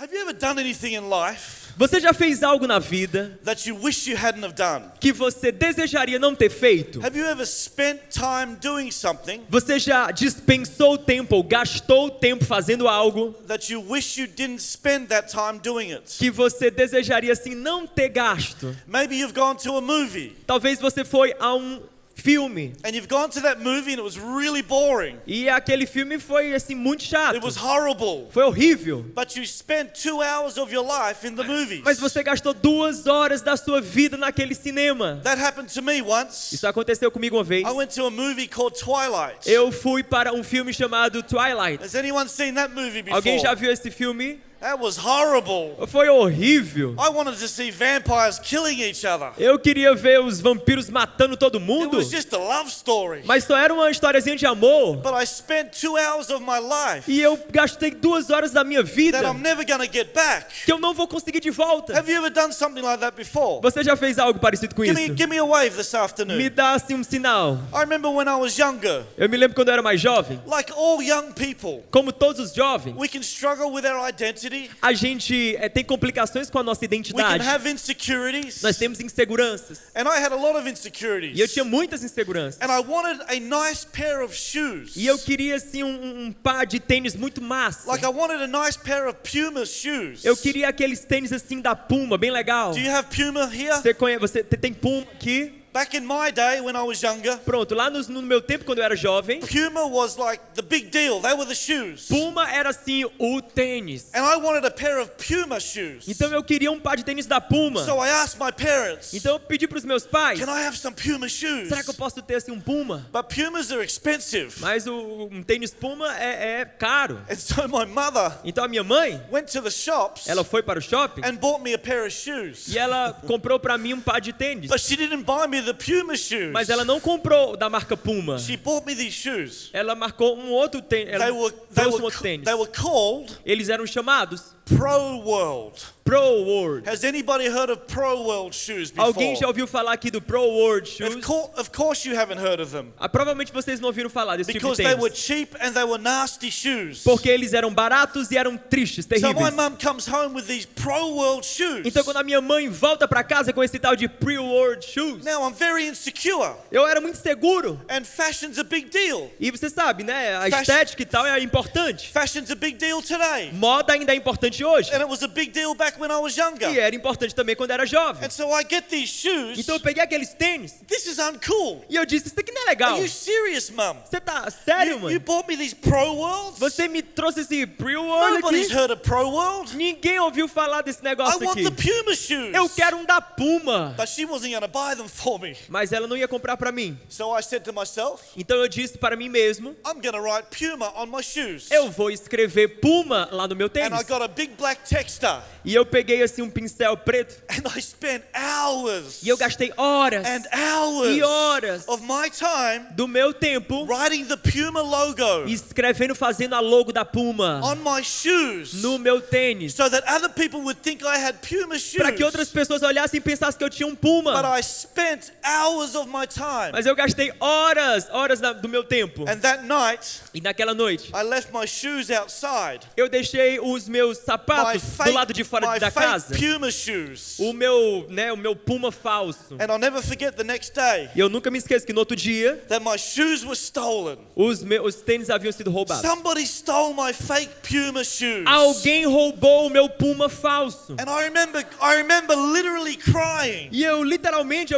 Have you ever done anything in life Você já fez algo na vida that you wish you hadn't have done? que você desejaria não ter feito? Have you ever spent time doing something Você já dispensou tempo ou gastou tempo fazendo algo that you wish you didn't spend that time doing it? que você desejaria assim não ter gasto? Maybe you've gone to a movie Talvez você foi a um filme and you've gone to that movie and it was really boring. e aquele filme foi assim muito chato. It was horrible. Foi horrível. But you spent 2 hours of your life in the movies. Mas você gastou 2 horas da sua vida naquele cinema. That happened to me once. Isso aconteceu comigo uma vez. I went to a movie called Twilight. Eu fui para um filme chamado Twilight. Has anyone seen that movie before? Alguém já viu esse filme? That was horrible. Foi horrível. I wanted to see vampires killing each other. Eu queria ver os vampiros matando todo It mundo. was just a love story. Mas só era uma historiazinha de amor. But I spent 2 hours of my life E eu gastei 2 horas da minha vida that I'm never going to get back. que eu não vou conseguir de volta. Have you ever done something like that before? Você já fez algo parecido com isso? Give me a wave this Me afternoon. dá assim um sinal. I remember when I was younger, Eu me lembro quando eu era mais jovem. like all young people, Como todos os jovens, we can struggle with our identity. a gente tem complicações com a nossa We can identidade. have insecurities. Nós temos inseguranças. And I had a lot of E eu insecurities. tinha muitas inseguranças. And I wanted a nice pair of shoes. E eu queria assim um par de tênis muito massa. Like I wanted a nice pair of Puma shoes. Eu queria aqueles tênis assim da Puma, bem legal. Do you have Puma here? Você tem Puma aqui? Back in my day when I was younger, Pronto, lá no meu tempo quando eu era jovem, Puma was like the big deal. They were the shoes. Puma era assim o tênis. And I wanted a pair of Puma shoes. Então eu queria um par de tênis da Puma. So I asked my parents, Então eu pedi para os meus pais, can I have some Puma shoes? será que eu posso ter assim um Puma? But Pumas are expensive. Mas um tênis Puma é caro. And so my mother Então a minha mãe, went to the shops ela foi para o shopping and bought me a pair of shoes. e ela comprou para mim um par de tênis. But she didn't buy me the Puma shoes. Mas ela não comprou da marca Puma. She bought me these shoes. Ela marcou um outro tênis. Ela trouxe um outro tênis. They were called Eles eram chamados Pro World. Pro World. Has anybody heard of Pro World shoes before? Alguém já ouviu falar aqui do Pro World Shoes? Of course you haven't heard of them. Provavelmente vocês não ouviram falar desse tipo de Because they were tênis. cheap and they were nasty shoes. Porque eles eram baratos e eram tristes, So my terríveis. mum comes home with these Pro World shoes. Então quando a minha mãe volta para casa com esse tal de Pro World Shoes, Now I'm very insecure. eu era muito seguro. And fashion's a big deal. E você sabe, né? A Fashion- estética e tal é importante. Fashion's a big deal today. Moda ainda é importante hoje. And it was a big deal back when I was younger. E era importante também quando era jovem. And so I get these shoes. Então eu peguei aqueles tênis This is uncool. e eu disse, isso aqui não é legal. Are you serious, mum? Você tá sério, You mano? bought me these Pro Worlds? Você me trouxe esse Pro World Nobody's aqui? heard of Pro World. Ninguém ouviu falar desse I negócio want aqui. the Puma shoes. Eu quero um da Puma. But she wasn't going to buy them for me. Mas ela não ia comprar pra mim. So I said to myself, Então eu disse para mim mesmo, I'm going to write Puma on my shoes. eu vou escrever Puma lá no meu And I tênis. got a big black texter. E eu peguei assim um pincel preto And I spent hours e eu gastei horas and hours e horas of my time do meu tempo writing the Puma logo escrevendo, fazendo a logo da Puma on my shoes no meu tênis. so that other people would think I had Puma shoes. Para que outras pessoas olhassem e pensassem que eu tinha um But Puma. I spent hours of my time. Mas eu gastei horas do meu tempo. And that night, E naquela noite, I left my shoes outside. eu deixei os meus My sapatos do lado de fora da casa. fake Puma shoes. O meu Puma falso. And I'll never forget the next day E eu nunca me esqueço que no outro dia, that my shoes were stolen. os tênis haviam sido roubados. Somebody stole my fake Puma shoes. Alguém roubou o meu Puma falso. And I remember literally crying E eu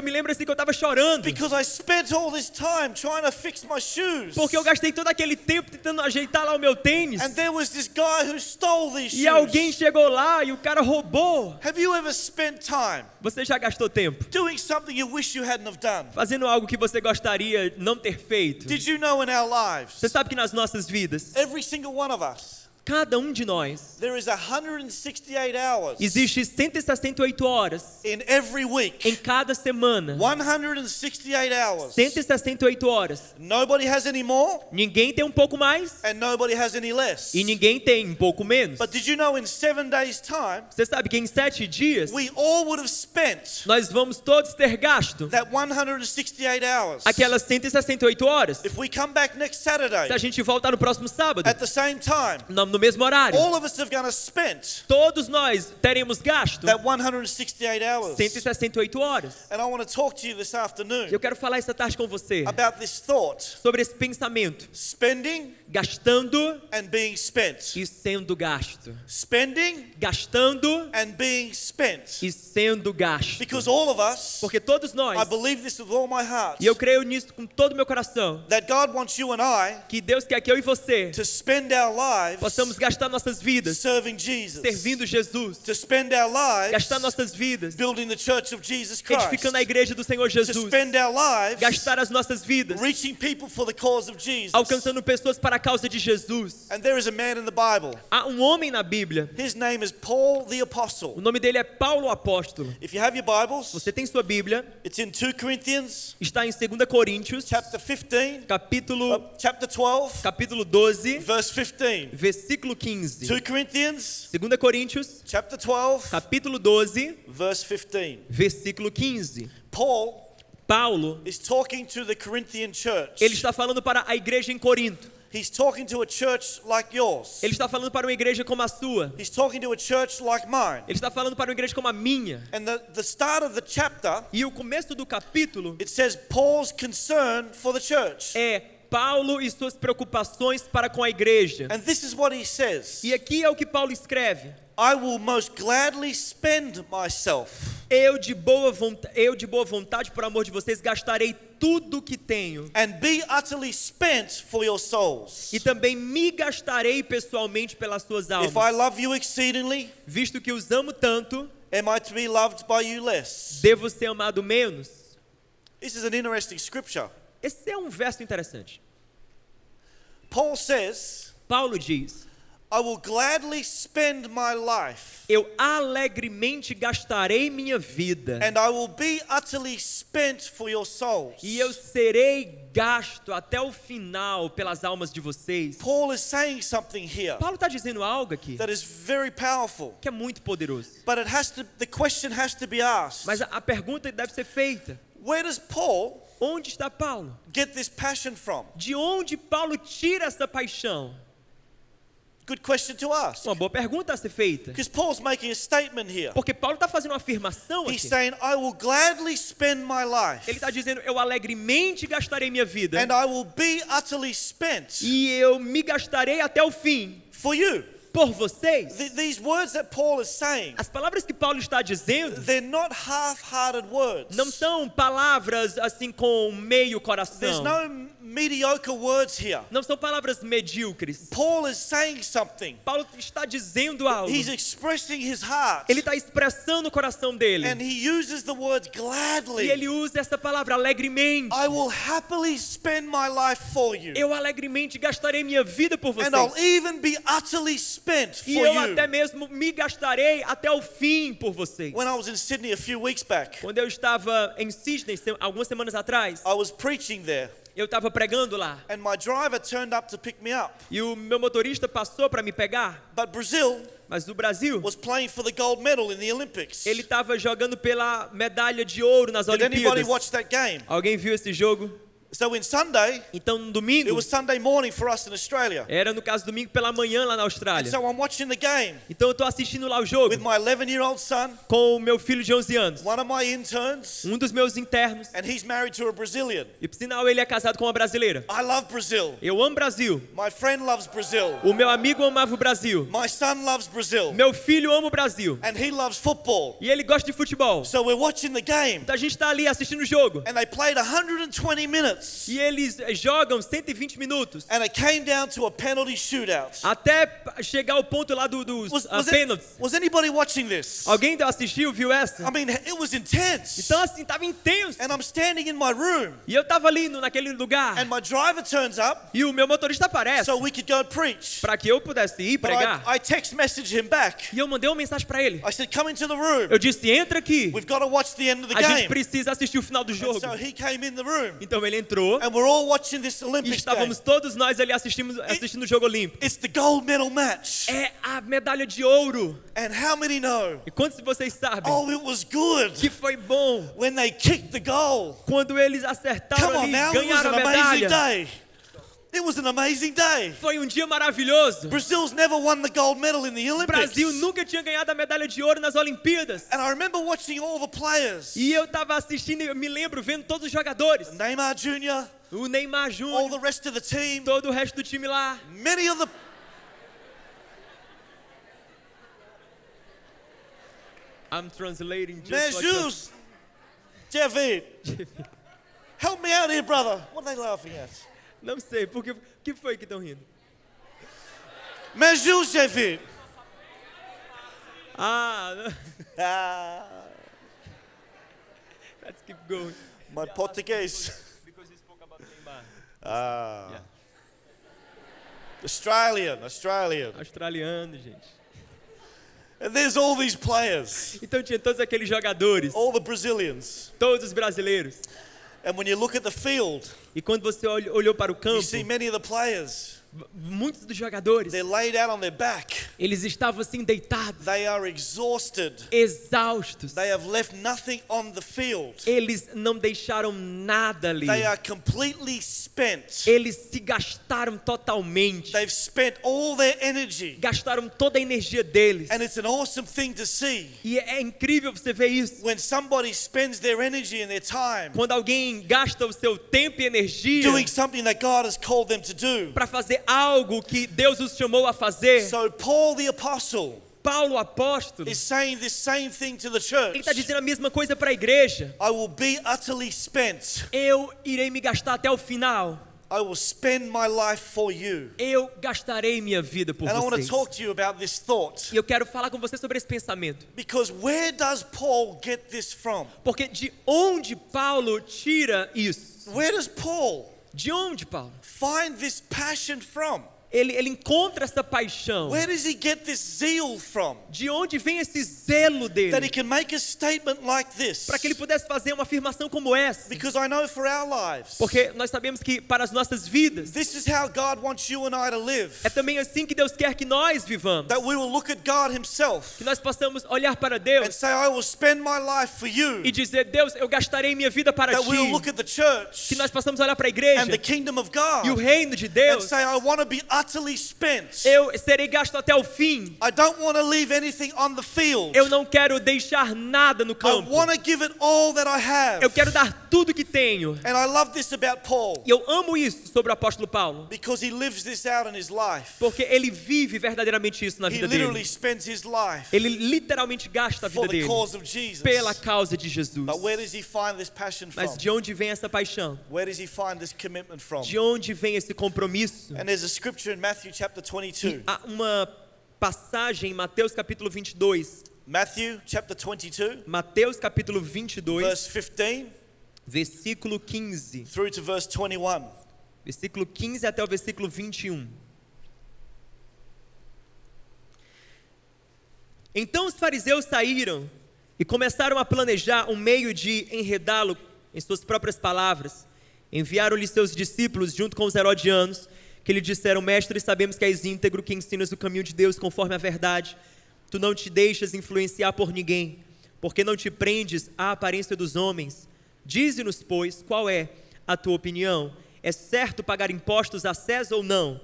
me lembro assim que eu tava chorando. because I spent all this time trying to fix my shoes. Porque eu gastei todo aquele tempo tentando ajeitar lá o meu tênis. And there was this guy who stole these E alguém shoes. chegou lá e o cara roubou. Have you ever spent time Você já gastou tempo doing something you wish you hadn't have done? fazendo algo que você gostaria não ter feito? Did you know in our lives, Você sabe que nas nossas vidas, every single one of us, cada um de nós, there is 168 hours existe 168 horas in every week. em cada semana. 168 hours. 168 horas. Nobody has any more Ninguém tem um pouco mais and nobody has any less. e ninguém tem um pouco menos. But did you know in 7 days' time, Você sabe que em 7 dias we all would have spent nós vamos todos ter gasto that 168 hours. aquelas 168 horas. If we come back next Saturday Se a gente voltar no próximo sábado, at the same time, no no mesmo horário. All of us are going to spend Todos nós teremos gasto that 168 hours. 168 horas. And I want to talk to you this afternoon Eu quero falar essa tarde com você about this thought, sobre esse pensamento, spending gastando and being spent. e sendo gasto. Spending Gastando and being spent. e sendo gasto. Because all of us, Porque todos I nós, believe this with all my heart, e eu creio nisso com todo o meu coração, that God wants you and I que Deus quer que eu e você to spend our lives possamos gastar nossas vidas serving Jesus, servindo Jesus, to spend our lives gastar nossas vidas building the church of Jesus Christ, edificando a igreja do Senhor to Jesus, spend our lives gastar as nossas vidas reaching people for the cause of Jesus. alcançando pessoas para a causa de Jesus. And there is a man in the Bible. Há um homem na Bíblia, His name is Paul the o Apostle. nome dele é Paulo o Apóstolo. If you have your Bibles, Você tem sua Bíblia, it's in 2 Corinthians está em 2 Coríntios, chapter 15, chapter 12, capítulo 12, verse 15. versículo 15. 2 Corinthians 2 Coríntios, chapter 12, capítulo 12, verse 15. versículo 15. Paul Paulo, is talking to the Corinthian church. ele está falando para a igreja em Corinto. He's talking to a church like yours. Ele está falando para uma igreja como a sua. He's talking to a church like mine. Ele está falando para uma igreja como a minha. And the start of the chapter, E o começo do capítulo it says Paul's concern for the church. é Paulo e suas preocupações para com a igreja. And this is what he says. E aqui é o que Paulo escreve. I will most gladly spend myself. Eu de boa vontade, por amor de vocês, gastarei tudo que tenho. And be utterly spent for your souls. E também me gastarei pessoalmente pelas suas If I almas. love you exceedingly, Visto que os amo tanto, am I to be loved by you less? devo ser amado menos? This is an interesting scripture. Esse é um verso interessante. Paul says, Paulo diz: I will gladly spend my life, eu alegremente gastarei minha vida. and I will be utterly spent for your souls. E eu serei gasto até o final pelas almas de vocês. Paul is saying something here Paulo está dizendo algo aqui that is very powerful. que é muito poderoso. But the question has to be asked. Mas a pergunta deve ser feita: Where does Paul onde está Paulo? get this passion from? De onde Paulo tira essa paixão? Good question to ask. Uma boa pergunta a ser feita. Because Paul's making a statement here. Porque Paulo está fazendo uma afirmação He's aqui. saying, I will gladly spend my life, Ele está dizendo: eu alegremente gastarei minha vida. and I will be utterly spent E eu me gastarei até o fim for you. por vocês. These words that Paul is saying, As palavras que Paulo está dizendo they're not half-hearted words. não são palavras assim com meio There's coração. no mediocre words here. Não são palavras medíocres. Paul is saying something. Paulo está dizendo algo. He's expressing his heart. Ele está expressando o coração dele. And he uses the word E gladly. ele usa essa palavra alegremente. I will happily spend my life for you. Eu alegremente gastarei minha vida por vocês. And I'll even be utterly spent E for eu you. até mesmo me gastarei até o fim por vocês. When I was in Sydney a few weeks back, Quando eu estava em Sydney, algumas semanas atrás, I was preaching there. eu estava pregando lá. And my driver turned up to pick me up. E o meu motorista passou para me pegar. But Brazil Mas o Brasil, was playing for the gold medal in the Olympics. ele estava jogando pela medalha de ouro nas Did anybody Olimpíadas. watch that game? Alguém viu esse jogo? So in Sunday, Então no it domingo, was Sunday morning for us in Australia. era no caso domingo pela manhã lá na And Austrália. so I'm watching the game Então eu estou assistindo lá o jogo with my 11-year-old son, com o meu filho de 11 anos. one of my interns, Um dos meus internos. and he's married to a Brazilian. E por sinal ele é casado com uma brasileira. I love Brazil. Eu amo Brasil. My friend loves Brazil. O meu amigo amava o Brasil. My son loves Brazil. Meu filho ama o Brasil. And he loves football. E ele gosta de futebol. So we're watching the game. Então a gente está ali assistindo o jogo. And they played 120 minutes. E eles jogam 120 minutos. And it came down to a penalty shootout. Até chegar ao ponto lá dos pênaltis. Was anybody watching this? Alguém assistiu, viu essa? I mean, it was intense. Então assim, tava intenso. And I'm standing in my room. E eu tava ali naquele lugar. And my driver turns up E o meu motorista aparece. so we could go preach. Para que eu pudesse ir But pregar. I text messaged him back. E eu mandei uma mensagem para ele. I said, come into the room. Eu disse: entra aqui. We've got to watch the end of the A gente game. precisa assistir o final do And jogo. so he came in the room. Então ele entrou. And we're all watching this E Olympics game. estávamos todos nós ali assistindo o jogo olímpico. It's the gold medal match. É a medalha de ouro. And how many know? E quantos de vocês sabem Oh, it was good que foi bom when they kicked the goal. quando eles acertaram Come on ali now, e it was ganharam an a amazing medalha? day. It was an amazing day. Foi um dia maravilhoso. Brazil's never won the gold medal in the O Olympics. Brasil nunca tinha ganhado a medalha de ouro nas Olimpíadas. And I remember watching all the players. E eu estava assistindo, eu me lembro, vendo todos os jogadores. Neymar Jr., O Neymar all Júnior, the rest of the team. todo o resto do time lá. Many of the... I'm translating just what Measures. David. Help me out here, brother. What are they laughing at? Não sei, porque o que foi que estão rindo? Measures, David. Ah, Ah, let's keep going. my Portuguese. Because he spoke about Neymar. Ah. Yeah. Australian. Australiano, gente. And there's all these players, Então tinha todos aqueles jogadores, all the Brazilians. todos os brasileiros. And when you look at the field, E quando você olhou para o you campo, see many of the players. muitos dos jogadores, They're laid out on their back. eles estavam assim deitados, They are exhausted. exaustos. They have left nothing on the field. Eles não deixaram nada ali. They are completely spent. Eles se gastaram totalmente. They've spent all their energy. Gastaram toda a energia deles. And it's an awesome thing to see. E é incrível você ver isso. When somebody spends their energy and their time Quando alguém gasta o seu tempo e energia doing something that God has called them to do. para fazer algo que Deus os chamou a fazer. So Paul the apostle Paulo, o apóstolo, is saying this same thing to the ele church. está dizendo a mesma coisa para a igreja. I will be utterly spent. Eu irei me gastar até o final. I will spend my life for you. Eu gastarei minha vida por And I want to vocês. talk to you about this thought. E eu quero falar com você sobre esse pensamento. Because where does Paul get this from? Porque de onde Paulo tira isso? Where does Paul De onde, Paulo? find this passion from? Ele encontra essa paixão. Where does he get this zeal from? De onde vem esse zelo That he dele? can make a statement like this. Para que ele pudesse fazer uma afirmação como essa. Because I know for our lives, Porque nós sabemos que para as nossas vidas, this is how God wants you and I to live. é também assim que Deus quer que nós vivamos. That we will look at God himself Que nós possamos olhar para and Deus say, I will spend my life for you. e dizer, Deus, eu gastarei minha vida para That we will look ti. at the church Que nós possamos olhar para a igreja and the kingdom of e o God reino de and Deus. say, I want to be utterly spent. Eu serei gasto até o fim. I don't want to leave anything on the field. Eu não quero deixar nada no I campo. want to give it all that I have. Eu quero dar tudo que tenho. And I love this about Paul E eu amo isso sobre o apóstolo Paulo. because he lives this out in his life. Porque ele vive verdadeiramente isso na He vida literally dele. spends his life Ele literalmente gasta a for vida the dele cause of Jesus. pela causa de Jesus. But where does he find this passion from? Mas de onde vem essa paixão? Where does he find this commitment from? De onde vem esse compromisso? And there's a scripture in Matthew chapter 22. E há uma passagem em Mateus capítulo 22. Matthew chapter 22, Mateus capítulo 22, verse 15 versículo 15. through to verse 21. Versículo 15 até o versículo 21. Então os fariseus saíram e começaram a planejar um meio de enredá-lo em suas próprias palavras. Enviaram-lhe seus discípulos junto com os herodianos, que lhe disseram, mestre, sabemos que és íntegro, que ensinas o caminho de Deus conforme a verdade. Tu não te deixas influenciar por ninguém, porque não te prendes à aparência dos homens. Dize-nos, pois, qual é a tua opinião? É certo pagar impostos a César ou não?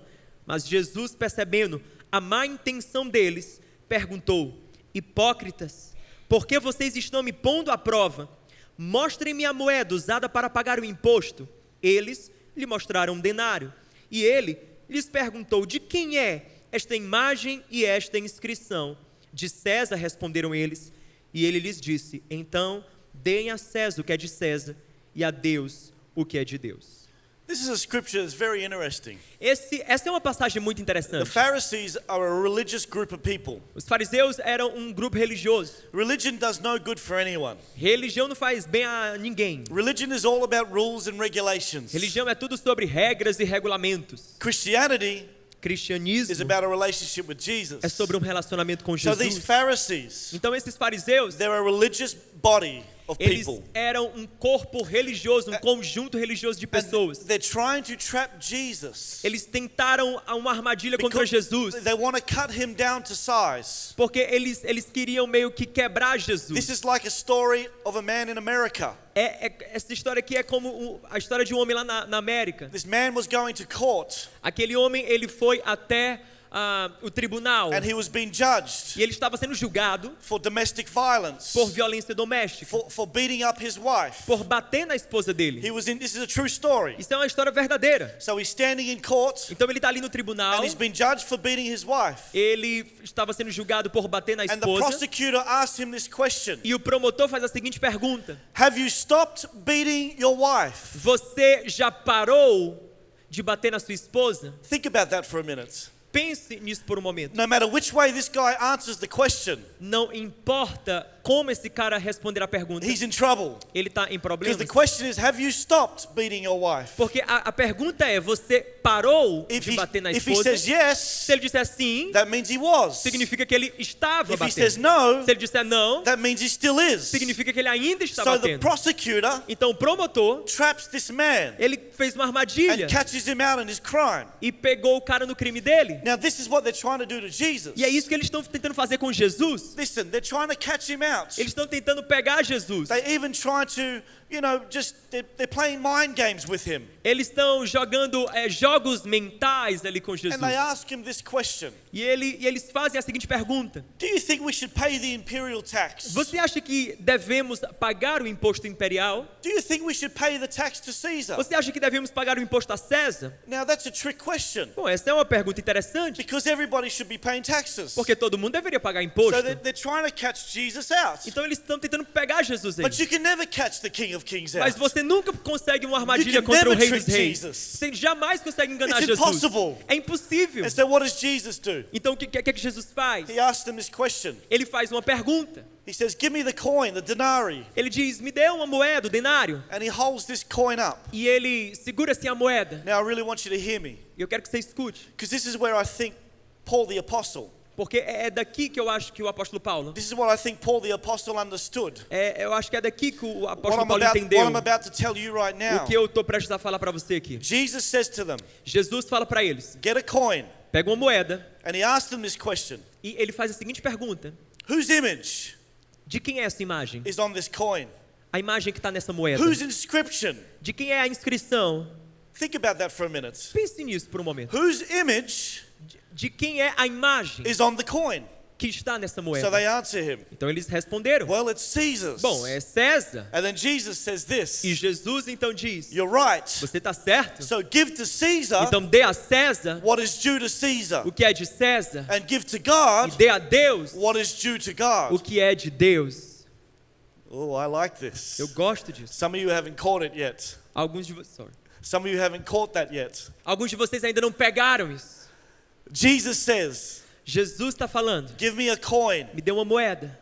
Mas Jesus, percebendo a má intenção deles, perguntou, hipócritas, por que vocês estão me pondo à prova? Mostrem-me a moeda usada para pagar o imposto. Eles lhe mostraram um denário. E ele lhes perguntou, de quem é esta imagem e esta inscrição? De César, responderam eles. E ele lhes disse, então, deem a César o que é de César e a Deus o que é de Deus. This is a scripture that's very interesting. Essa é uma passagem muito The interessante. Pharisees are a religious group of people. Os fariseus eram um grupo religioso. Religion does no good for anyone. Religião não faz bem a ninguém. Religion is all about rules and regulations. Religião é tudo sobre regras e regulamentos. Christianity is Cristianismo about a relationship with Jesus. é sobre um relacionamento com So these Jesus. Pharisees, Então esses fariseus, they're a religious body. of Eles people. eram um corpo religioso, um conjunto religioso de And pessoas. they're trying to trap Jesus. Eles tentaram uma armadilha contra Because Jesus, they want to cut him down to size. porque eles queriam meio que quebrar This Jesus. is like a story of a man in America. Essa história aqui é como a história de um homem lá na América. This man was going to court Aquele homem, ele foi até o tribunal and he was being judged e ele estava sendo julgado for domestic violence, por violência doméstica, for beating up his wife. por bater na esposa dele. This is a true story. Isso é uma história verdadeira. So he's standing in court Então ele está ali no tribunal, and he's been judged for beating his wife. ele estava sendo julgado por bater na And the esposa prosecutor asked him this question: e o promotor faz a seguinte pergunta: Have you stopped beating your wife? você já parou de bater na sua esposa? Think about that for a minute. Pense nisso por um momento. No matter which way this guy answers the question, Não importa como esse cara responder a pergunta, he's in trouble. ele está em Because problemas. the question is, have you stopped beating your wife? Porque a pergunta é, você parou If de bater na he esposa? says yes, Se ele disser sim, that means he was. significa que ele estava If he says batendo. no, Se ele disser não, that means he still is. significa que ele ainda está So the batendo. prosecutor Então o promotor, traps this man ele fez uma armadilha and catches him out in his crime. e pegou o cara no crime dele. Now this is what they're trying to do to Jesus. E é isso que eles estão tentando fazer com Jesus. Listen, they're trying to catch him out. Eles estão tentando pegar Jesus. They even try to, they're playing mind games with him. Eles estão jogando jogos mentais ali com Jesus. And they ask him this question: E eles fazem a seguinte pergunta: Do you think we should pay the imperial tax? você acha que devemos pagar o imposto imperial? Do you think we should pay the tax to Caesar? Você acha que devemos pagar o imposto a César? Now that's a trick question, Bom, essa é uma pergunta interessante, because everybody should be paying taxes. porque todo mundo deveria pagar imposto. So they're trying to catch Jesus out. Então eles estão tentando pegar Jesus aí. But you can never catch the King of Kings Mas out. você nunca consegue uma armadilha You can contra o never Rei dos trick Reis. Jesus. Você jamais consegue enganar It's Jesus. impossible. É impossível. And so what does Jesus do? Então o que Jesus faz? He asks them this question. Ele faz uma pergunta. He says, give me the coin, the denarii. Ele diz, me dê uma moeda, o denário. And he holds this coin up. E ele segura assim a moeda. Now I really want you to hear me, E eu quero que você escute. because this is where I think Paul the Apostle, Porque é daqui que eu acho que o apóstolo Paulo, this is what I think Paul the Apostle understood. eu acho que é daqui que o What apóstolo I'm Paulo entendeu about to tell you right o now. que eu estou prestes a falar para você aqui. Jesus says to them, Jesus fala para eles, get a coin. pega uma moeda And he asked them this question: e ele faz a seguinte pergunta. whose image De quem é essa imagem? is on this coin? A imagem que está nessa moeda. Whose inscription? De quem é a inscrição? Think about that for a minute. Pense nisso por um momento. Whose image De quem é a imagem is on the coin? que está nessa So moeda? they answer him, Então eles responderam, well, it's Caesar's. bom, é César. And then Jesus says this: E Jesus então diz, you're right. você está certo? So give to Caesar Então dê a César what is due to Caesar, o que é de César and give to e God dê a Deus what is due to o God. que é de Deus. Oh, I like this. Eu gosto disso. Some of you haven't caught it yet. Alguns de vocês, Some of you haven't caught that yet. alguns de vocês ainda não pegaram isso. Jesus says, Jesus está falando, give me a coin. me dê uma moeda.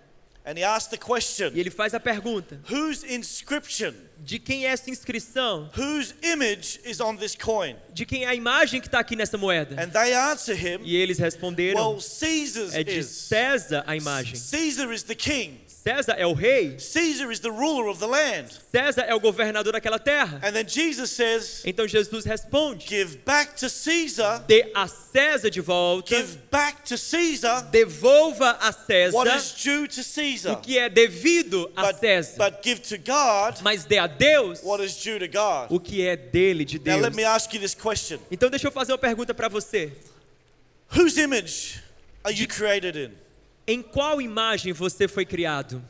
And he asks the E question, ele faz a pergunta, whose inscription, de quem é essa inscrição? whose image is on this coin? De quem é a imagem que está aqui nessa moeda? And they answer him, E eles responderam, well, Caesar's é de is. César a imagem. Caesar is the king. César é o rei. Caesar is the ruler of the land. César é o governador daquela terra. And then Jesus says, Então Jesus responde, give back to Caesar, dê a César de volta, give back to Caesar devolva a César what is due to o Caesar. que é devido a César, But give to God mas dê a Deus what is due to God. o que é dele, de Now Deus. let me ask you this question. Então deixa eu fazer uma pergunta para você. Whose image are you created in? Em qual imagem você foi criado?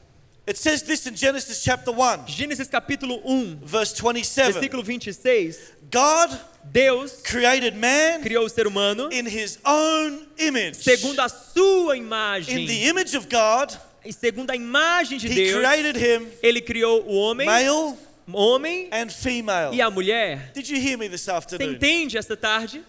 It says this in Genesis chapter 1, Gênesis capítulo 1, verse 27. versículo 26. God Deus created man criou o ser humano in his own image. segundo a sua In imagem. the image of God, E segundo a imagem de he Deus, created him ele criou o homem and female. e a mulher. Did you hear me this Você afternoon? entende esta tarde?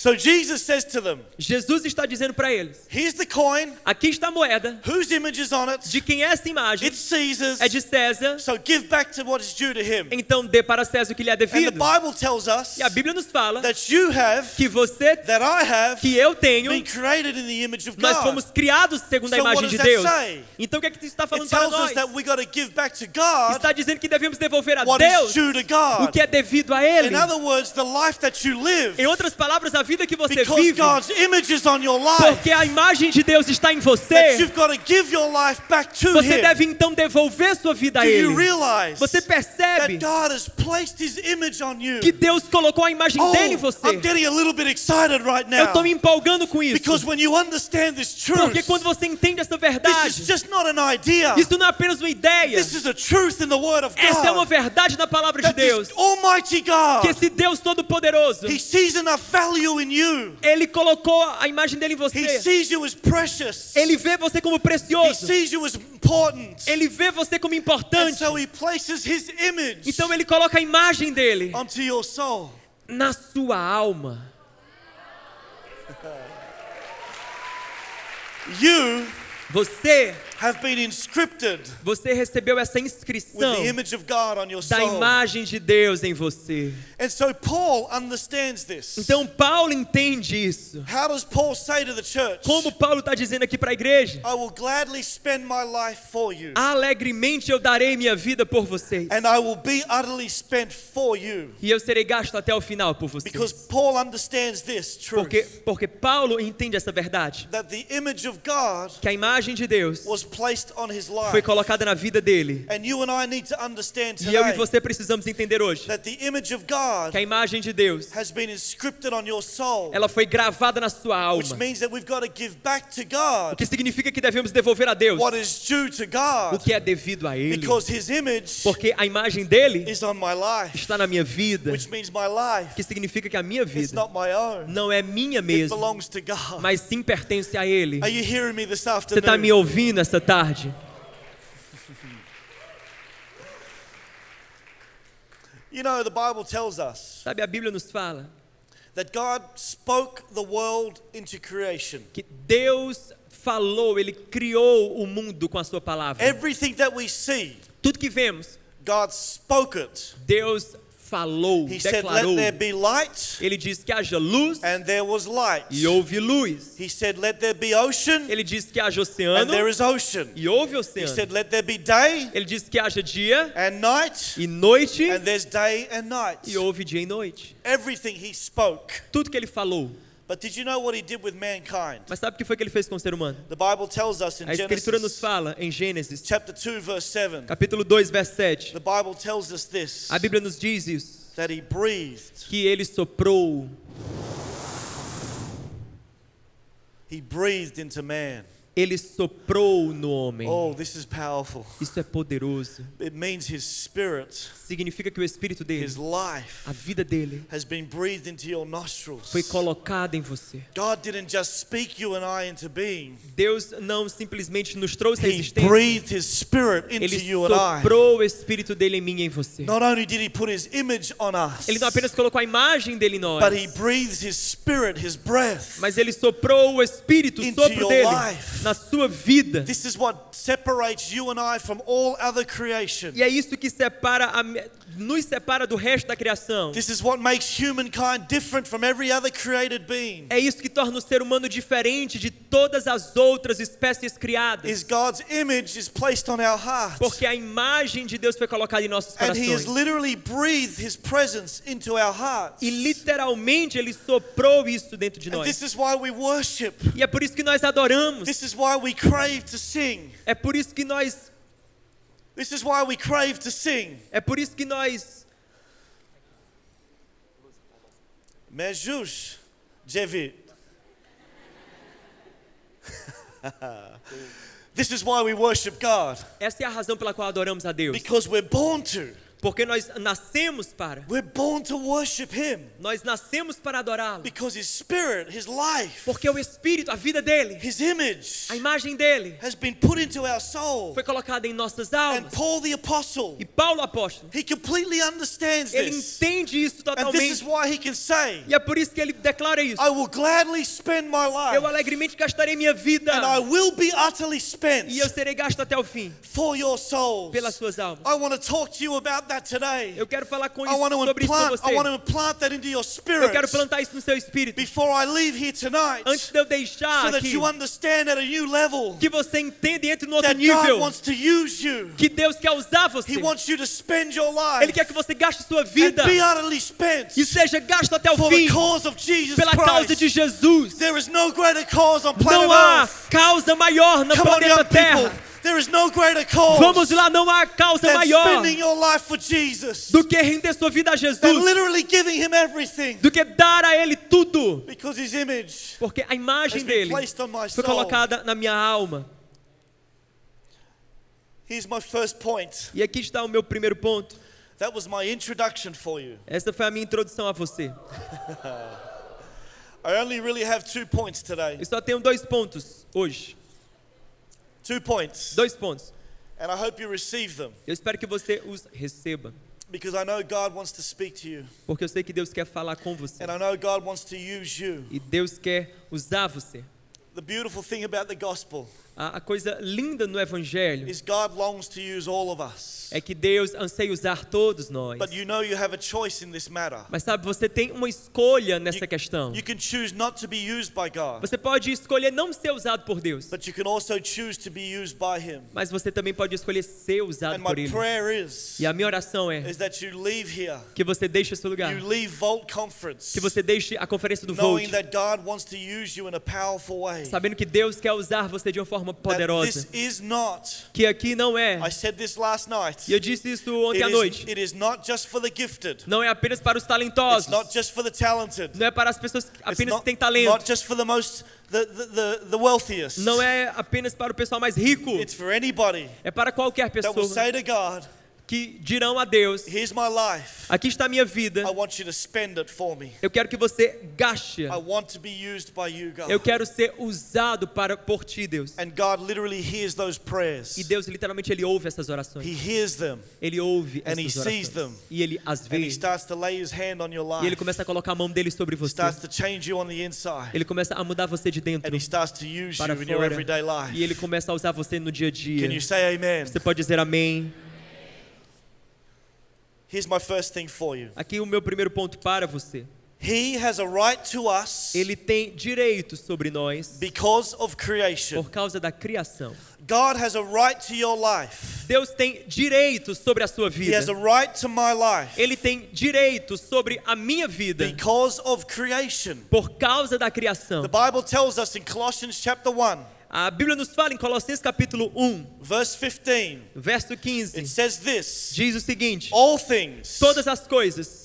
So Jesus says to them, Jesus está dizendo para eles: here's the coin. aqui está a moeda, Whose image is on it? de quem é essa imagem? It's Caesar's. É de César, So give back to what is due to him. então dê para César o que lhe é And the devido. Bible tells us E a Bíblia nos fala that you have, que você, that I have, que eu tenho, been created in the image of nós God. fomos criados segundo a So what imagem de does that Deus. say? Então o que é que isso está It falando para tells us nós? that we got to give back to God Está dizendo que devemos devolver a what is Deus due to o God. que é devido a Ele. In other words, the life that you live, Em outras palavras, a vida que você because vive, God's image is on your life, porque a imagem de Deus está em that você, you've got to give your life back to você Him. deve então devolver sua vida Do a you Ele. realize Você percebe that God has placed His image on you? que Deus colocou a imagem dele em I'm você. getting a little bit excited right Eu estou now me empolgando com isso, because when you understand this truth, porque quando você entende essa this is verdade, just not an idea. isso não é apenas uma ideia, This is a truth in the Word of essa é uma God. verdade na palavra de That Deus, this Almighty God, que esse Deus Todo-Poderoso, He sees enough value in you. Ele colocou a imagem dele em He você. sees you as precious. Ele vê você como He precioso. sees you as important. Ele vê você como And importante. so He places His image Então ele coloca a imagem dele onto your soul. na sua alma. You Você have been inscripted Você recebeu essa with inscrição the image of God on your da soul. imagem de Deus em você. And so Paul understands this. Então Paulo entende isso. How does Paul say to the church? Como Paulo está dizendo aqui para a igreja: I will gladly spend my life for you, alegremente eu darei minha vida por vocês, and I will be utterly spent for you. e eu serei gasto até o final por vocês. Because Paul understands this truth, Porque Paulo entende essa verdade, that the image of God que a imagem de Deus was placed on his life. foi colocada na vida dele. And you and I need to understand E eu e today você precisamos entender hoje that the image of que God a imagem de Deus, has been inscripted on your soul, ela foi gravada na sua which alma, means that we've got to give back to o God que significa que devemos devolver a Deus what is due to o God, que é devido a Ele, because His image porque a imagem dele is on my life, está na minha vida, which means my life que significa que a minha is vida not my own. não é minha It mesmo, belongs to God. mas sim pertence a Ele. Are you hearing me this Você está afternoon? me ouvindo essa tarde? You know, the Bible tells us Sabe, a Bíblia nos fala that God spoke the world into creation. que Deus falou, Ele criou o mundo com a sua palavra. Everything that we see, Tudo que vemos, God spoke it. Deus falou, He said, declarou. let there be light, Ele disse que haja luz and there was light. e houve luz. He said, let there be ocean, Ele disse que haja and oceano there is ocean. e houve He oceano. said, let there be day Ele disse que haja dia and night, e noite and there's day and night. e houve dia e noite. Everything He spoke. Tudo que Ele falou. But did you know what He did with mankind? Mas sabe o que foi que Ele fez com o ser humano? The Bible tells us in A Escritura nos Genesis fala em Gênesis, chapter 2, verse 7. capítulo 2, verso 7. The Bible tells us this, A Bíblia nos diz isso, that He breathed. que Ele soprou. He breathed into man. Ele soprou no homem. Oh, this is powerful. Isso é poderoso. It means His Spirit, Significa que o Espírito dele, His life, a vida dele, has been breathed into your nostrils. foi colocada em você. God didn't just speak you and I into being. Deus não simplesmente nos trouxe a He existência. breathed His Spirit into Ele you and I. soprou o Espírito dele em mim e em você. Not only did He put His image on us, Ele não apenas colocou a imagem dele em nós, but He breathes His Spirit, His breath. mas ele soprou o Espírito, o into sopro your dele, life. na sua vida. This is what separates you and I from all other creation. E é isso que nos separa do resto da criação. This is what makes humankind different from every other created being. É isso que torna o ser humano diferente de todas as outras espécies criadas. Is God's image is placed on our hearts. Porque a imagem de Deus foi colocada em nossos And He has corações. literally breathed His presence into our hearts. E literalmente Ele soprou isso dentro de And nós. this is why we worship. E é por isso que nós adoramos. This is why we crave to sing. É por isso que nós... This is why we crave to sing. É por isso que nós... Mejush, Jevi. This is why we worship God. Essa é a razão pela qual adoramos a Deus. Because we're born to. Porque nós nascemos para. We're born to worship Him. Nós nascemos para adorá-lo. Because His Spirit, His life, Porque o Espírito, a vida dele, His image a imagem dele, has been put into our soul. foi colocada em nossas And almas. Paul the Apostle, E Paulo apóstolo, he completely understands ele this. entende isso And this is totalmente. why he can say, E é por isso que ele declara isso. I will gladly spend my life, Eu alegremente gastarei minha vida. and I will be utterly spent E eu serei gasto até o fim for your souls. pelas suas almas. I want to talk to you about that today. Eu quero falar com I want to sobre isso com implant você. that into your Eu spirit quero plantar isso no seu espírito. before I leave here tonight, Antes de eu deixar so that aqui, you understand at a new level que você entenda e entre no outro that God nível, wants to use you. que Deus quer usar você. He wants you to spend your Ele life quer que você gaste sua and vida be utterly spent e seja gasto até o for the fim cause of Jesus pela causa de Christ. Jesus. There is no greater cause on planet Não há Earth. causa maior no Come on, planeta young people. Terra. There is no greater cause Vamos lá, não há causa than maior spending your life for Jesus, do que render sua vida a than Jesus, literally giving Him everything, do que dar a Ele tudo, because His image porque a has imagem been dele placed on my foi soul. colocada na minha alma. Here's my first point. E aqui está o meu primeiro ponto. That was my introduction for you. Essa foi a minha introdução a você. I only really have 2 points today. Eu só tenho 2 pontos hoje. 2 points. 2 pontos. And I hope you receive them, Eu espero que você os receba, because I know God wants to speak to you. porque eu sei que Deus quer falar com você. And I know God wants to use you. E Deus quer usar você. The beautiful thing about the gospel A coisa linda no Evangelho is God longs to use all of us. é que Deus anseia usar todos nós. But you know you have a choice in this matter. Mas sabe, você tem uma escolha nessa questão. You can choose not to be used by God, Você pode escolher não ser usado por Deus, but you can also choose to be used by Him. mas você também pode escolher ser usado And por my Ele. prayer is E a minha oração é that you leave here, que você deixe esse lugar, you leave Volt Conference, que você deixe a conferência do Volt, knowing that God wants to use you in a powerful way. sabendo que Deus quer usar você de uma forma That poderosa. this is not, Que aqui não é, I said this last night, e eu disse isso ontem à noite, it is not just for the gifted. não é apenas para os It's talentosos, not just for the talented. não é para as pessoas que It's apenas not, têm talento, not just for the wealthiest. não é apenas para o pessoal mais rico, It's for anybody é para qualquer that will pessoa say to God, que dirão a Deus: here's my life. aqui está a minha vida, I want you to spend it for me. eu quero que você gaste, I want to be used by you, God. eu quero ser usado por ti, Deus. And God literally hears those prayers. E Deus literalmente ele ouve essas orações, He hears them, ele ouve And he essas sees orações them. e ele as and He vê, starts to lay His hand on your e ele life. começa a colocar a mão dele sobre você, Starts to change you on the inside. ele começa a mudar você de dentro And He starts to use para you in your fora, everyday life. e ele começa a usar você no dia a dia. Can you say amen? Você pode dizer amém? Here's my first thing for you. Aqui o meu primeiro ponto para você. He has a right to us Ele tem direitos sobre nós because of creation. por causa da criação. God has a right to your life. Deus tem direitos sobre a sua He vida. has a right to my life Ele tem direitos sobre a minha vida because of creation. por causa da criação. The Bible tells us in Colossians chapter 1, A Bíblia nos fala em Colossenses capítulo 1, verse 15. verso It 15, says this: diz o seguinte: all things todas as coisas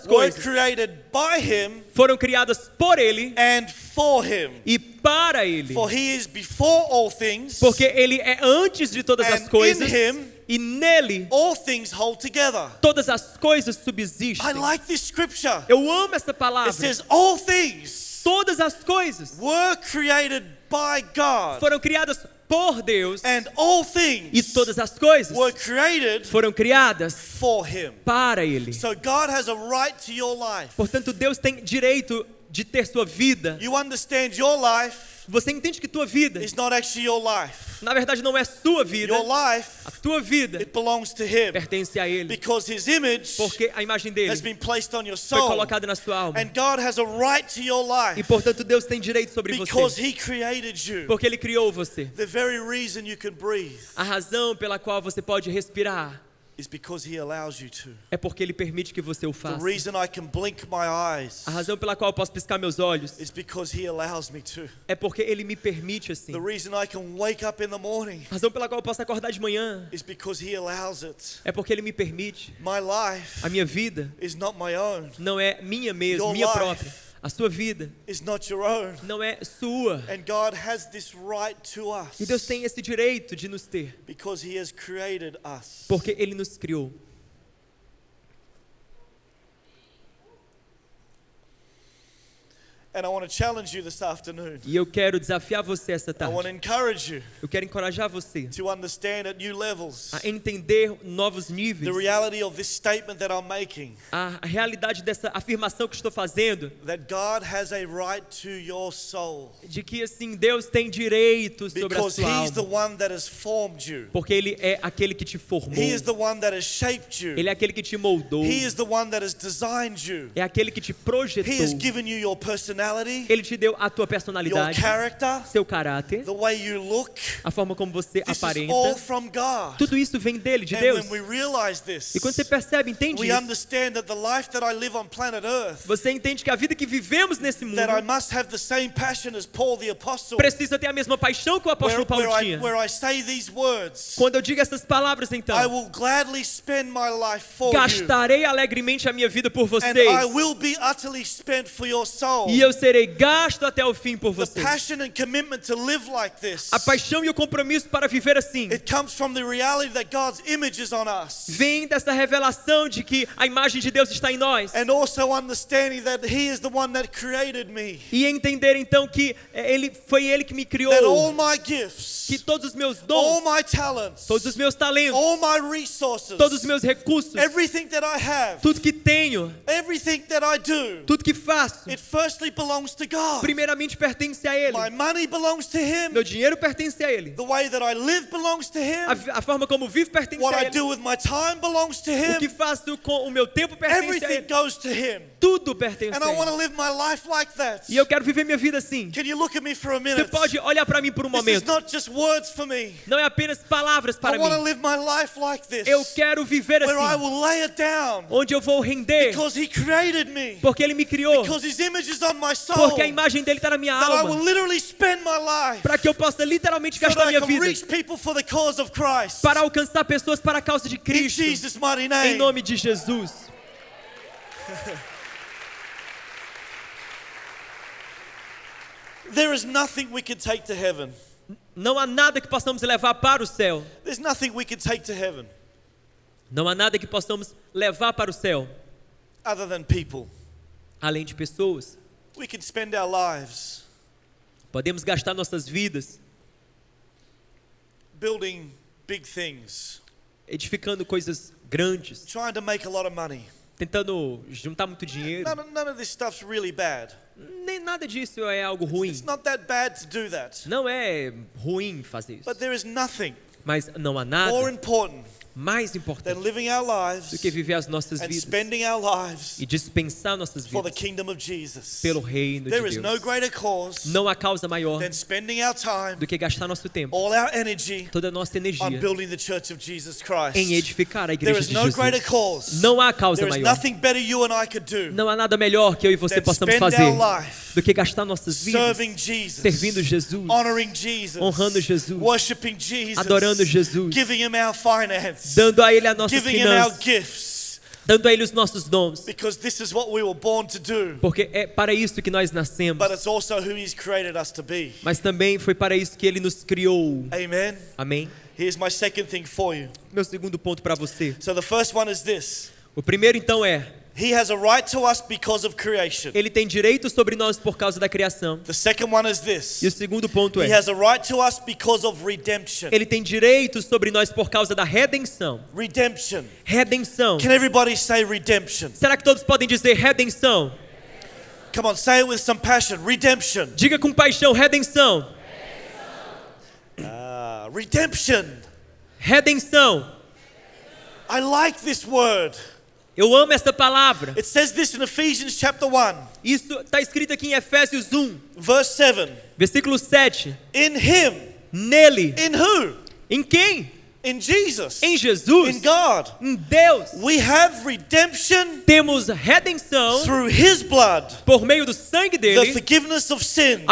were created by Him foram criadas por Ele and for Him. e para Ele, For He is before all things, porque Ele é antes de todas And as coisas in Him, e nele all things hold together. todas as coisas subsistem. I like this scripture. Eu amo essa It palavra. says all things Todas as coisas were created by God, foram criadas por Deus and all e things todas as coisas were created foram criadas for Him. para Ele. So God has a right to your life. Portanto, Deus tem direito de ter sua vida. You understand your life Você entende que tua vida, is not actually your life. na verdade, não é sua vida. Your life, A tua vida it belongs to Him, pertence a Ele, because His image porque a imagem dele has been placed on your foi soul. colocada na sua alma. And God has a right to your E life portanto, Deus tem direito sobre because você, He created you. porque Ele criou você. The very reason you can breathe A razão pela qual você pode respirar is because He allows you to. é porque Ele permite que você o The faça. reason I can blink my eyes A razão pela qual eu posso piscar meus olhos is because He allows me to. é porque Ele me permite assim. The reason I can wake up in the morning A razão pela qual eu posso acordar de manhã is because He allows it. é porque Ele me permite. My life A minha vida is not my own. não é minha mesma, Your minha life própria. A sua vida is not your own. não é sua. And God has this right to us E Deus tem esse direito de nos ter, because He has created us. porque Ele nos criou. And I want to challenge you this afternoon. E eu quero desafiar você essa I want to tarde. encourage you Eu quero encorajar você to understand at new levels a entender novos the níveis, reality of this statement that I'm making, a realidade dessa afirmação que estou fazendo, that God has a right to your soul de que assim Deus tem direito sobre a because sua He's the alma, one that has formed you. porque Ele é aquele que te formou, He is the one that has shaped you. Ele é aquele que te moldou, He is the one that has designed you. é aquele que te He has projetou, given you your personality, Ele te deu a tua your personalidade, character, seu caráter, the way you look. a forma como você This is all aparenta. from God. Tudo isso vem dele, de And Deus. when we realize this, E quando você percebe, entende we isso, understand that the life that I live on planet Earth, você entende que a vida que vivemos nesse mundo that I must have the same passion as Paul the Apostle, precisa ter a mesma paixão que o apóstolo Paulo tinha. where I say these words, Quando eu digo essas palavras, então, I will gladly spend my life for you, gastarei alegremente a minha vida por and vocês, I will be utterly spent for your soul. e eu serei gasto até o fim por The vocês. passion and commitment to live like this, A paixão e o compromisso para viver assim it comes from the reality that God's image is on us, vem dessa revelação de que a imagem de Deus está em nós. and also understanding that He is the one that created me, E entender então que foi Ele que me that all criou, my gifts, que todos os meus all dons, my talents, todos os meus talentos, all my resources, todos os meus recursos, everything that I have, tudo que tenho, everything that I do, tudo que faço, it firstly belongs to God. primeiramente pertence a Ele. My money belongs to Him. Meu dinheiro pertence a Ele. The way that I live belongs to Him. A forma como vivo pertence What a I Ele. do with my time belongs to O que Him. faço com o meu tempo pertence a Everything Ele. goes to Him. Tudo pertence And a I want Ele. to live my life like that. E eu quero viver minha vida assim. Can you look at me for a Você minute? pode olhar para mim por um This is momento. not just words for me. Não é apenas palavras I para want to mim. live my life like this. Eu quero viver Where I assim. will lay it down Onde eu vou render. because He created me. Porque Ele me criou. Because His image is on my soul. Porque a imagem dele está na minha That I will alma. literally spend my life Para que eu possa literalmente so gastar that I minha can vida. reach people for the cause of Christ. Para alcançar pessoas para a causa de In Cristo. Jesus' mighty Em name. nome de Jesus. There is nothing we can take to heaven. Não há nada que possamos levar para o céu. There's nothing we can take to heaven Não há nada que possamos levar para o céu, other than people. além de pessoas. We can spend our lives Podemos gastar nossas vidas building big things, edificando coisas grandes, trying to make a lot of money. tentando juntar muito dinheiro. None of this stuff's really bad. Nem nada disso é algo ruim. It's not that bad to do that. Não é ruim fazer isso. But there is nothing Mas não há more nada important mais than importante living our do que lives viver as nossas and vidas spending our lives e dispensar nossas for the vidas kingdom of Jesus. pelo reino de There is no Deus. greater cause Não há causa maior than spending our time, do que gastar nosso tempo, all our energy toda a nossa on energia building the church of Jesus Christ. em edificar a There igreja is de no greater Jesus. cause. Não há causa There is maior. nothing better you and I could do Não há nada melhor que eu e você than possamos spend fazer our life do que gastar nossas vidas serving Jesus, servindo Jesus, honoring Jesus, honrando Jesus, worshiping Jesus, adorando Jesus, giving Him our finance, dando a Ele as nossas giving Him our finanças, gifts, dando a Ele os nossos dons, because this is what we were born to do, porque é para isso que nós nascemos, but it's also who He's created us to be. mas também foi para isso que Ele nos criou. Amen. Amém? Here's my second thing for you. Meu segundo ponto para você. So the first one is this. O primeiro então é, He has a right to us because of creation. Ele tem direito sobre nós por causa da criação. The second one is this. E o segundo ponto He é, has a right to us because of redemption. Ele tem direito sobre nós por causa da redenção. Redemption. Redenção. Can everybody say redemption? Será que todos podem dizer redenção? Come on, say it with some passion. Redemption. Diga com paixão, redenção. Redemption. Redenção. I like this word. Eu amo esta palavra. It says this in Ephesians chapter 1, Isso está escrito aqui em Efésios 1, verse 7. versículo 7. In Him. Nele. In who? Em quem? In Jesus. Em Jesus, In God. em Deus, We have redemption temos redenção through His blood. por meio do sangue The dele, forgiveness of sins.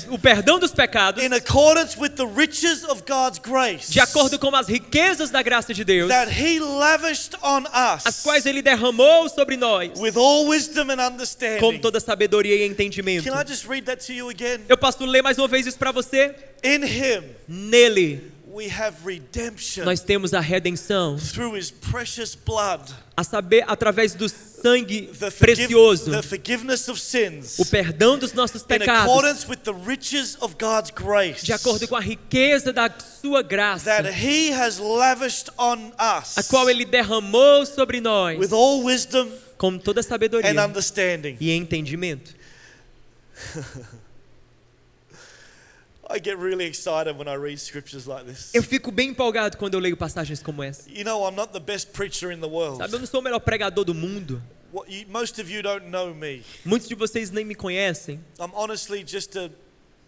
o perdão dos pecados, In accordance with the riches of God's grace. de acordo com as riquezas da graça de Deus, That He lavished on as us. quais ele derramou sobre nós, With all wisdom and com understanding. toda sabedoria e entendimento. Can I just read that to you again? Eu posso ler mais uma vez isso para você? In Him Nele, we have redemption nós temos a redenção, through His precious blood. a saber, através do sangue The precioso, forgiveness of sins. o perdão dos nossos In pecados, accordance with the riches of God's grace. de acordo com a riqueza da sua graça, That He has lavished on us. a qual ele derramou sobre nós, With all wisdom com toda sabedoria and understanding. e entendimento. I get really excited when I read scriptures like this. Eu fico bem empolgado quando eu leio passagens como essa. You know, I'm not the best preacher in the world. Sabe, eu não sou o melhor pregador do mundo. Most of you don't know me. Muitos de vocês nem me conhecem. I'm honestly just a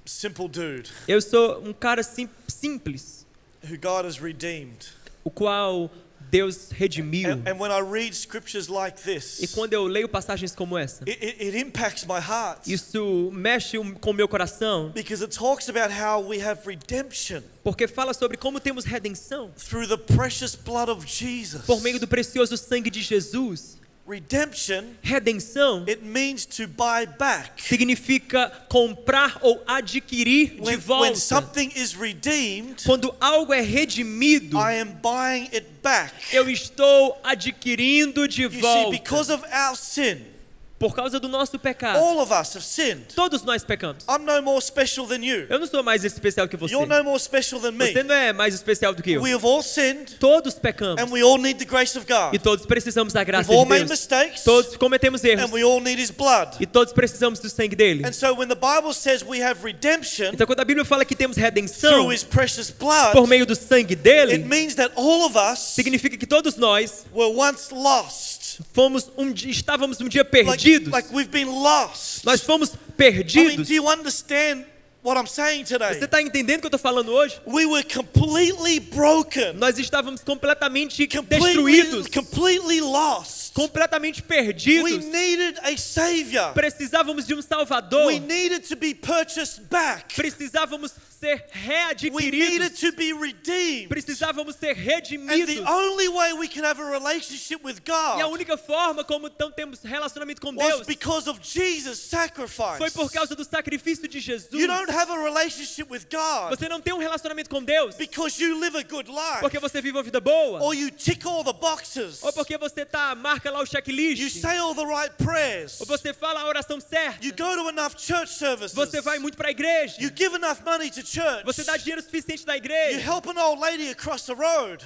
simple dude Eu sou um cara simples, who God has redeemed. o qual Deus redimiu. And when I read scriptures like E this, quando eu leio passagens como essa, it impacts my heart. isso mexe com o meu coração, Because it talks about how we have redemption porque fala sobre como temos redenção through the precious blood of Jesus. por meio do precioso sangue de Jesus. Redemption, Redenção it means to buy back. significa comprar ou adquirir de When volta. something is redeemed, Quando algo é redimido, I am buying it back. eu estou adquirindo de You see, volta. because of our sin, Por causa do nosso pecado. all of us have sinned. Todos nós pecamos. I'm no more special than you. Eu não sou mais especial que você. You're no more special than me. Você não é mais especial do que eu. We have all sinned, Todos pecamos. and we all need the grace of E God. todos precisamos da graça We've all de made Deus. mistakes, Todos cometemos erros. and we all need His blood. E todos precisamos do sangue dele. And so when the Bible says we have redemption Então quando a Bíblia fala que temos redenção through His precious blood, por meio do sangue it dele, means that all of us significa que todos nós were once lost. estávamos um dia perdidos. Like we've been lost. Nós fomos I mean, perdidos. do you understand what I'm saying today? Você está entendendo o que eu estou falando hoje? We were completely broken. Nós estávamos completamente destruídos, Completely lost. completamente We perdidos. needed a Savior. Precisávamos de um Salvador. We needed to be purchased back. Precisávamos ser We needed readquiridos. to be redeemed. Precisávamos ser And the redimidos. only way we can have a relationship with E a God única forma como então temos relacionamento com was Deus because of Jesus' sacrifice. foi por causa do sacrifício de Jesus. You don't have a relationship with God Você não tem um relacionamento com Deus because you live a good life, porque você vive uma vida boa, or you tick all the boxes, ou porque você marca lá o you checklist, say all the right prayers, ou você fala a oração certa, you go to enough church services, você vai muito para a igreja, you give enough money to church, você dá dinheiro suficiente na you igreja, help an old lady across the road.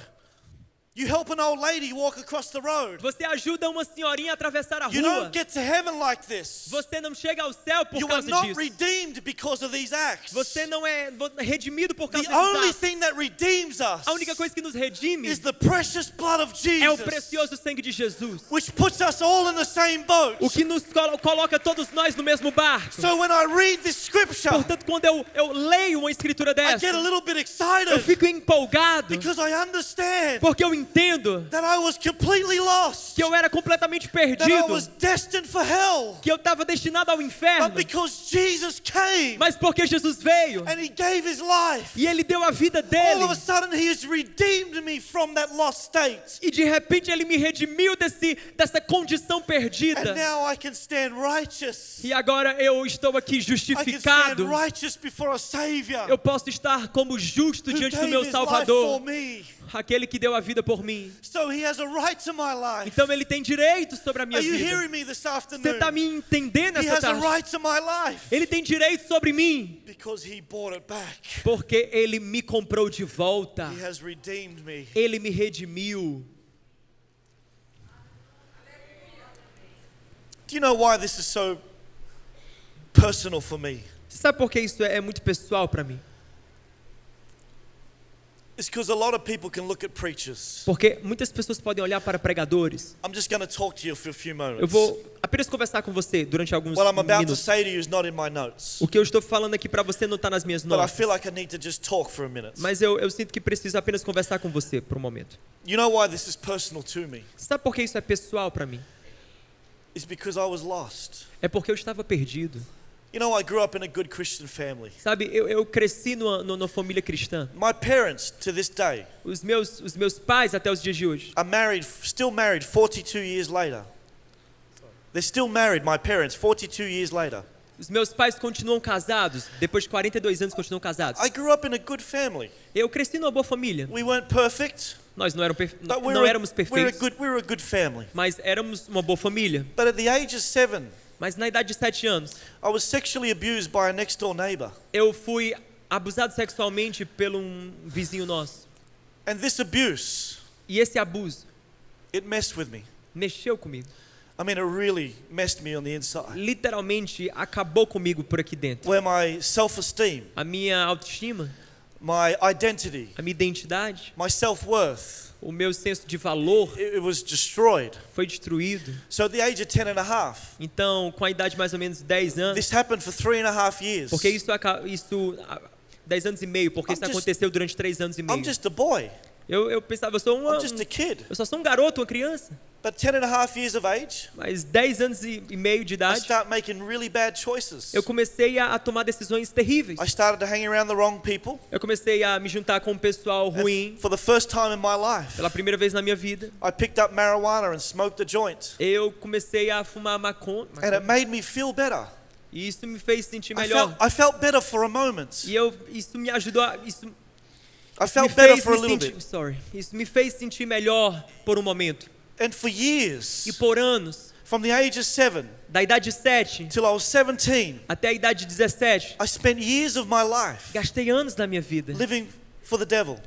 You help an old lady walk across the road. você ajuda uma senhorinha a atravessar a You rua. don't get to heaven like this. Você não chega ao céu por You are causa not disso. redeemed because of these acts. Você não é redimido por causa The desses only atos. thing that redeems us A única coisa que nos redime is the precious blood of é o Jesus, precioso sangue de Jesus, which puts us all in the same boat. o que nos coloca todos nós no mesmo barco. So when I read this scripture, Portanto, quando eu leio uma escritura I dessa, get a little bit eu excited fico empolgado, because I understand porque eu entendo that I was completely lost, que eu era completamente that I perdido, was destined for hell. que eu estava destinado ao inferno, But because Jesus came mas porque Jesus veio and He gave His life, e Ele deu a vida all dele, of a sudden He has redeemed me from that lost state. e de repente Ele me redimiu dessa condição And perdida. now I can stand righteous. E agora eu estou aqui I can stand justificado. righteous before a Savior Eu posso estar como justo who diante do gave meu His life for Salvador, me. aquele que deu a vida por mim. So He has a right to my life. Então Ele tem direito sobre a minha Are you vida. hearing me this Você afternoon? está me entendendo He essa has a tarde? right to my life Ele tem direito sobre mim, because He bought it back. porque Ele me comprou de volta. He has redeemed me. Ele me redimiu. Do you know why this is so personal for me? Você sabe por que isso é muito pessoal para mim? is because a lot of people can look at preachers. Porque muitas pessoas podem olhar para pregadores. I'm just going to talk to you for a few Eu moments. vou apenas conversar com você durante alguns What I'm about to minutos. say to you is not in my notes. O que eu estou falando aqui para você não está nas minhas But I notas. feel like I need to just talk for a minute. Mas eu sinto que preciso apenas conversar com você por um momento. You know why this is personal to me? Sabe por que isso é pessoal para mim? It's because I was lost. É porque eu estava perdido. You know, I grew up in a good Christian family. Sabe, eu cresci numa família cristã. My parents, to this day, Os meus pais, até os dias de hoje, are married, still married 42 years later. They're still married, my parents, 42 years later. os meus pais continuam casados. Depois de 42 anos, continuam casados. I grew up in a good family. Eu cresci numa boa família. We weren't perfect, Nós não but não éramos we're perfeitos, a good family. mas éramos uma boa família. But at the age of 7, Mas na idade de 7 anos, I was sexually abused by a next door neighbor. eu fui abusado sexualmente por um vizinho nosso. And this abuse, E esse abuso it messed with me. mexeu comigo. I mean, it really messed me on the inside. Literalmente acabou comigo por aqui dentro. Where my self-esteem, A minha autoestima, my identity, a minha identidade, my self-worth, o meu senso de valor it was destroyed. foi destruído. So at the age of 10 and a half, Então, com a idade de mais ou menos 10 anos, this happened for 3.5 years. porque isso 10 anos e meio, porque I'm isso just- aconteceu durante 3 anos e meio. I'm just a boy. Eu pensava, I'm just a kid. eu só sou um garoto, uma criança. But 10 and a half years of age, Mas 10 anos e meio de I idade, start making really bad choices. eu comecei a tomar decisões terríveis. I started to hang around the wrong people. Eu comecei a me juntar com um pessoal ruim. For the first time in my life, Pela primeira vez na minha vida, I picked up marijuana and smoked a joint. eu comecei a fumar maconha. And it made me feel better. E isso me fez sentir I melhor. felt better for a moment. E isso me ajudou isso I me felt better fez for a me little sentir, bit. sorry. Isso me fez sentir melhor por um momento. And for years, E por anos, from the age of 7 da idade de 7 till I was 17, até a idade de 17, I spent years of my life gastei anos da minha vida living for the devil,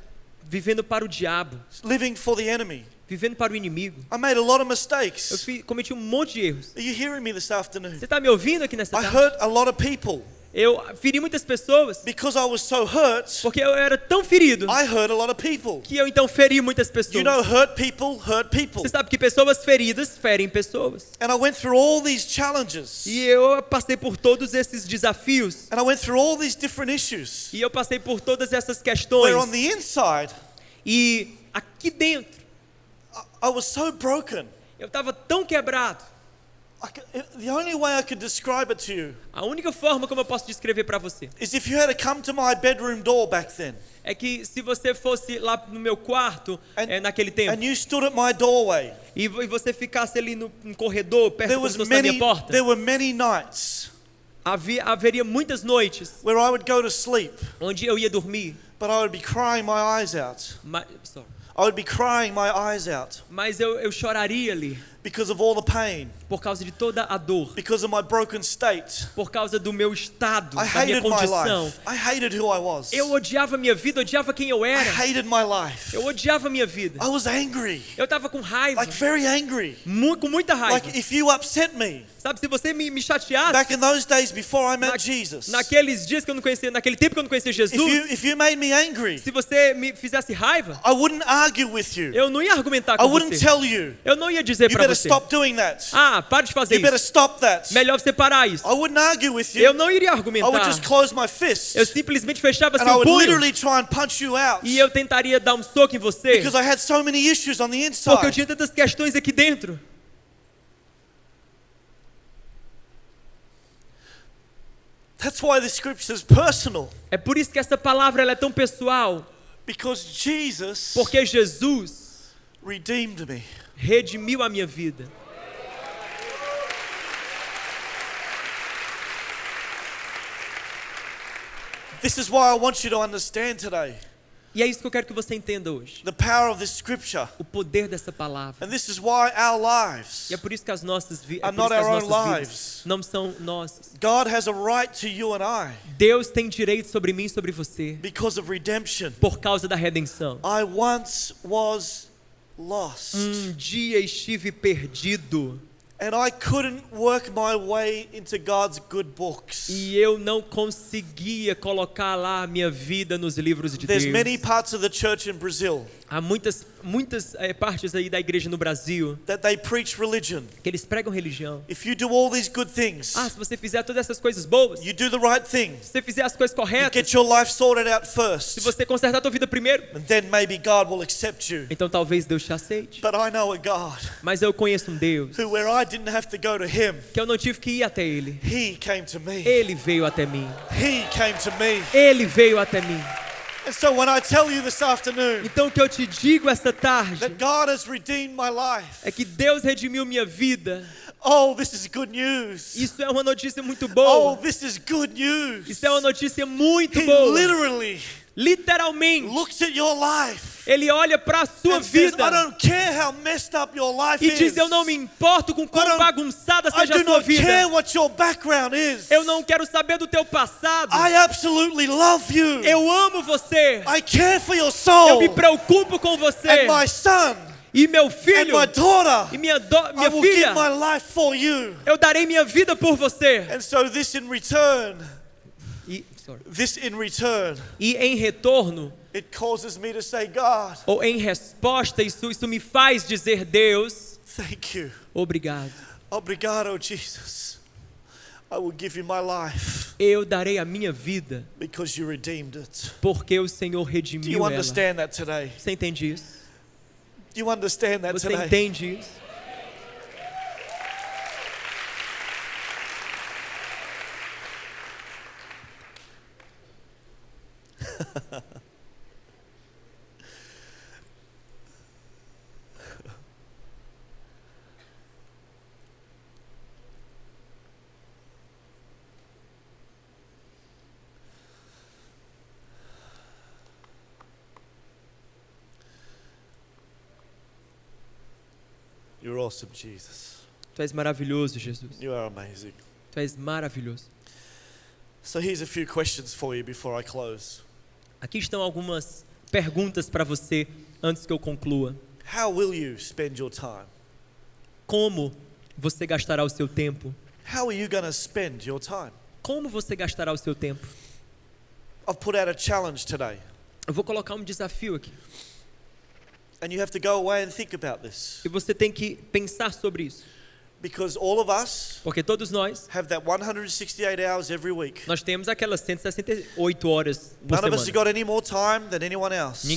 vivendo para o diabo, living for the enemy. vivendo para o inimigo. I made a lot of Eu mistakes. cometi um monte de erros. Are you hearing me this afternoon? Você está me ouvindo aqui nessa I tarde? hurt a lot of people. Eu feri muitas pessoas Because I was so hurt, porque eu era tão ferido I hurt a lot of people. que eu então feri muitas pessoas. You know, hurt people hurt people. Você sabe que pessoas feridas ferem pessoas. And I went through all these challenges. E eu passei por todos esses desafios. And I went through all these different issues. E eu passei por todas essas Where questões. on the inside, E aqui dentro, I was so broken. eu estava tão quebrado. The only way I could describe it to you A única forma como eu posso descrever para você is if you had to come to my bedroom door back then. é que se você fosse lá no meu quarto naquele And tempo you stood at my doorway. e você ficasse ali no corredor perto There como se was fosse da minha many, porta, there were many nights haveria muitas noites where I would go to sleep, onde eu ia dormir, but I would be crying my eyes out. sorry. I would be crying my eyes out Mas eu choraria ali because of all the pain, por causa de toda a dor, because of my broken state. por causa do meu estado, I da minha hated my condição. life. I hated who I was. Eu odiava minha vida, odiava quem eu I era. hated my life. Eu odiava minha vida. I was angry, Eu estava com raiva, like very angry. com muita raiva. Like if you upset me, Sabe, se você me chateasse, back in those days before I met Jesus, naqueles dias que eu não conhecia, naquele tempo que eu não conhecia Jesus, if you made me angry, se você me fizesse raiva, I wouldn't argue with you. eu não ia argumentar I com wouldn't você. tell you, Eu não ia dizer you para better você, stop doing that. ah, para de fazer You better isso. stop that. Melhor você parar isso. I wouldn't argue with Eu you. não iria I would argumentar. just close my fist Eu simplesmente fechava and I seu would punho literally try and punch you out e eu tentaria dar um soco em você, because I had so many issues on the porque eu inside. tinha tantas questões aqui dentro. That's why the scripture is personal, É por isso que essa palavra ela é tão pessoal, because Jesus porque Jesus redeemed me. redimiu a minha vida. This is why I want you to understand today E é isso que eu quero que você entenda hoje. the power of this scripture. O poder dessa palavra. And this is why our lives, E é por isso que as nossas, Are not our own vidas lives. não são nossas. God has a right to you and I Deus tem direito sobre mim e sobre você because of redemption. por causa da redenção. I once was lost, Um dia estive perdido, And I couldn't work my way into God's good books. E eu não conseguia colocar lá a minha vida nos livros de There's Deus. many parts of the church in Brazil Há muitas partes aí da igreja no Brasil that they preach religion. que eles pregam religião. If you do all these good things, Se você fizer todas essas coisas boas, you do the right thing, se você fizer as coisas you corretas, get your life sorted out se first, você consertar a tua vida primeiro, and then maybe God will accept you. então talvez Deus te aceite. But I know a God Mas eu conheço um Deus who, where I didn't have to go to Him, que eu não tive que ir até Ele. He came to me. Ele veio até mim. He came to me. Ele veio até mim. And so when I tell you this afternoon Então o que eu te digo esta tarde that God has redeemed my life, é que Deus redimiu minha vida. oh, this is good news. Isso é uma notícia muito Oh, boa. this is good news. Isso é uma notícia muito He boa. literally Literalmente, looks at your life Ele olha para a sua and says, vida I don't care how messed up your life e is. diz: eu não me importo com quão bagunçada I seja a do sua not care vida. what your background is. Eu não quero saber do teu passado. I absolutely love you. Eu amo você. I care for your Eu soul. me preocupo com você. And my son E meu and filho my daughter, e minha I will filha, give my life for you. eu darei minha vida por você. And so this in return, E em retorno, it causes me to say, God, ou em resposta, isso me faz dizer: Deus, thank you. obrigado. Obrigado, Jesus. I will give you my life Eu darei a minha vida because you redeemed it. porque o Senhor Do you redimiu ela. understand that today? Você entende isso? Do you understand that Você today? entende isso? You're awesome, Jesus. Tu és maravilhoso, Jesus. You are amazing. Tu és maravilhoso. So here's a few questions for you before I close. Aqui estão algumas perguntas para você antes que eu conclua. How will you spend your time? Como você gastará o seu tempo? How are you going to spend your time? Como você gastará o seu tempo? I've put out a challenge today, Eu vou colocar um desafio aqui. and you have to go away and think about this, E você tem que pensar sobre isso. because all of us Porque todos nós have that 168 hours every week. temos aquelas 168 horas por None of us have semana. got any more time than anyone else.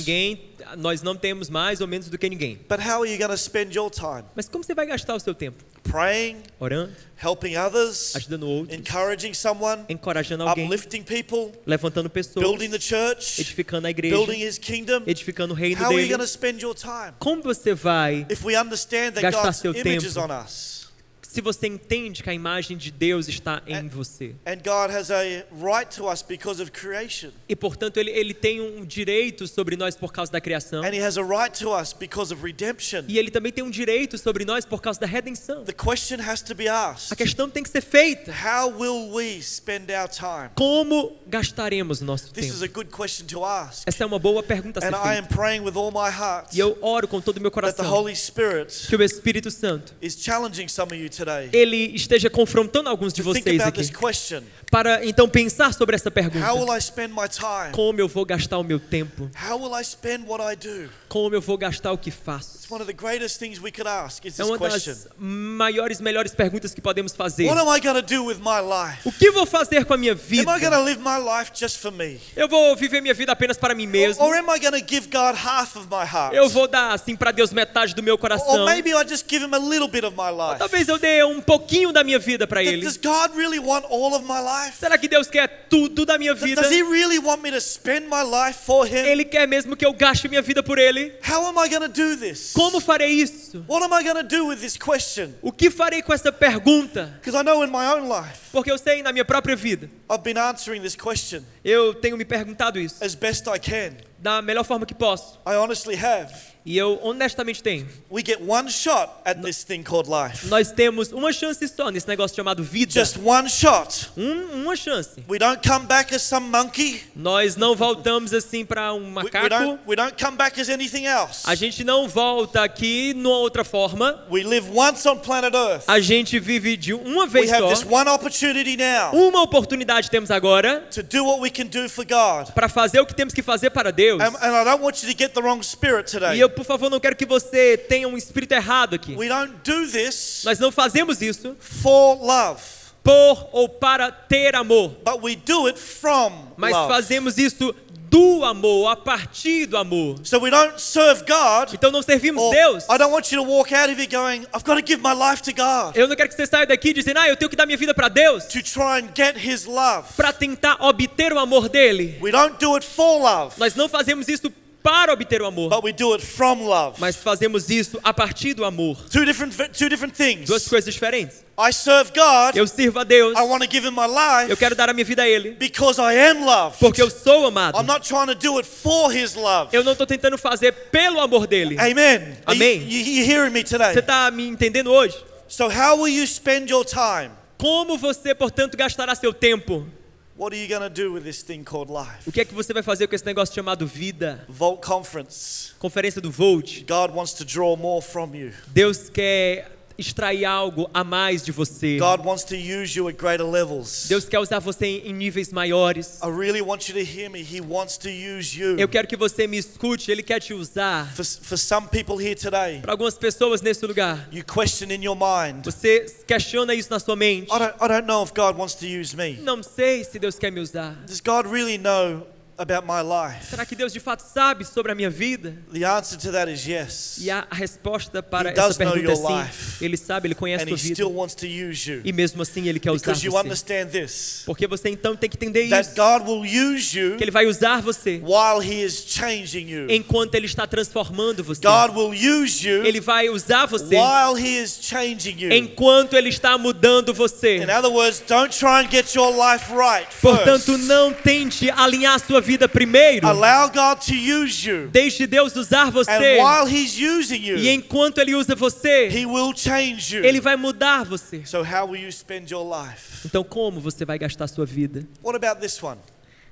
Nós não temos mais ou menos do que ninguém. But how are you going to spend your time? Mas como você vai gastar o seu tempo? Praying, Orando, helping others, ajudando outros, encouraging someone, encorajando alguém, uplifting people, levantando pessoas, building the church, edificando a igreja, building His kingdom. edificando o reino How are you dele. going to spend your time? Como você vai, If we understand that gastar God's seu image is tempo? on us, se você entende que a imagem de Deus está em você? and God has a right to us because of creation, E portanto ele tem um direito sobre nós por causa da criação. and He has a right to us because of redemption, E ele também tem um direito sobre nós por causa da redenção. the question has to be asked, A questão tem que ser feita. how will we spend our time? Como gastaremos o nosso This is tempo? a good question to ask, Essa é uma boa pergunta a and ser I am feita. praying with all my heart E eu oro com todo o meu that the coração Holy Spirit que o Espírito Santo, is challenging some of you today ele esteja confrontando alguns de to think vocês about aqui. this question. Para então pensar sobre essa pergunta. How will I spend my time? Como eu vou gastar o meu tempo? How will I spend what I do? Como eu vou gastar o que faço? It's one of the greatest things we could ask is É this uma question. das melhores perguntas que podemos fazer. What am I going to do with my life? O que vou fazer com a minha Am vida? I going to live my life just for me? Eu vou viver minha vida apenas para mim mesmo? Or am I going to give God half of my heart? Eu vou dar assim para Deus metade do meu Or coração? maybe I just give Him a little bit of my life. Talvez eu dê um pouquinho da minha vida para Ele. Does God really want all of my life? Será que Deus quer tudo da minha vida? Does He really want me to spend my life for Him? Ele quer mesmo que eu gaste minha vida por Ele? How am I going to do this? Como farei isso? What am I going to do with this question? O que farei com essa pergunta? Because I know in my own life, Porque eu sei na minha própria vida, I've been answering this question eu tenho me perguntado isso as best I can. da melhor forma que posso. I honestly have. E eu honestamente tenho. We get one shot at this thing called life. Nós temos uma chance só nesse negócio chamado vida. Just one shot. Uma chance. We don't come back as some monkey. Nós não voltamos assim para um macaco. We don't come back as anything else. A gente não volta aqui numa outra forma. We live once on planet Earth. A gente vive de uma We vez have só. this one opportunity now Uma oportunidade temos agora to do what we can do for God. para fazer o que temos que fazer para Deus. And I don't want you to get the wrong spirit E today. eu, por favor, não quero que você tenha um espírito errado aqui. We don't do this Nós não fazemos isso for love, por ou para ter amor, but we do it from mas love. fazemos isso do amor, a partir do amor. So we don't serve God. Então não servimos Or, Deus. I don't want you to walk out of here going, I've got to give my life to God Eu não quero que você saia daqui dizendo, eu tenho que dar minha vida para Deus, to try and get His love. para tentar obter o amor dele. We don't do it for love, Nós não fazemos isso para obter o amor, but we do it from love. mas fazemos isso a partir do amor. Two different things. Duas coisas diferentes. I serve God. Eu sirvo a Deus. I want to give Him my life Eu quero dar a minha vida a Ele, because I am loved. porque eu sou amado. I'm not trying to do it for His love. Eu não estou tentando fazer pelo amor dele. Amen. Amém. You hearing me today? Você está me entendendo hoje? So how will you spend your time? Como você, portanto, gastará seu tempo? What are you going to do with this thing called life? O que é que você vai fazer com esse negócio chamado vida? Volt Conference. Conferência do Volt. God wants to draw more from you. Deus quer extrair algo a mais de você. God wants to use you at greater levels. Deus quer usar você em níveis maiores. I really want you to hear me. He wants to use you. Eu quero que você me escute. Ele quer te usar. For some people here today, Para algumas pessoas nesse lugar, you question in your mind, você questiona isso na sua mente. I don't know if God wants to use me. Não sei se Deus quer me usar. Does God really know about my life? Será que Deus de fato sabe sobre a minha vida? The answer to that is yes. E a resposta para He essa does know pergunta é your sim. life. Ele sabe, Ele conhece a And sua He vida. still wants to use you. E mesmo assim Ele quer usar Because you você. understand this, Porque você então tem que entender that isso. God will use you Que Ele vai usar você while He is changing you. enquanto Ele está transformando você. God will use you Ele vai usar você while He is changing you. enquanto Ele está mudando você. In other words, don't try and get your life right Portanto, first. não tente alinhar a sua vida primeiro. Allow God to use you. Deixe Deus usar And você. while He's using E you, enquanto Ele usa você, He will change you. Ele vai mudar você. So how will you spend your life? Então, como você vai gastar a sua vida? What about this one?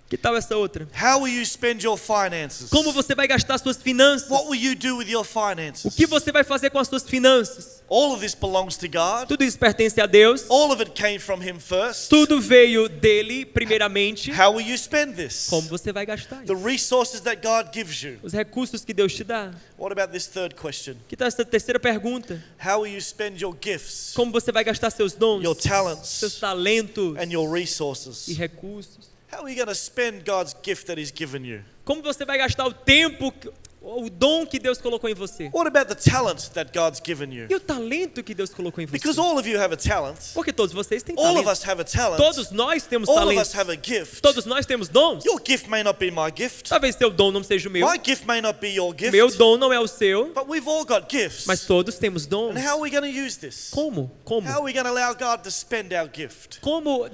Que tal essa outra? How will you spend your finances? Como você vai gastar suas finanças? What will you do with your O finances? que você vai fazer com as suas finanças? All of this belongs to God. Tudo isso pertence a Deus. All of it came from Him first. Tudo veio dele, primeiramente. How will you spend this? Como você vai gastar The isso? resources that God gives you. Os recursos que Deus te dá. What about this third question? Que tal essa terceira pergunta? How will you spend your gifts, Como você vai gastar seus dons, your seus talents, talentos and your e resources? recursos? How are you going to spend God's gift that He's given you? Como você vai gastar o tempo, o dom que Deus colocou em você? What about the talent that God's given you? E o talento que Deus colocou em você? Because all of you have a talent. Porque todos vocês têm All of talento. us have a talent. Todos nós temos All of us talento. have a gift. Todos nós temos dons. Your gift may not be my gift. Talvez seu dom não seja o meu. My gift may not be your gift. Meu dom não é o seu. But we've all got gifts. Mas todos temos dons. And how are we going to use this? Como? Como? How are we going to allow God to spend our gift? Como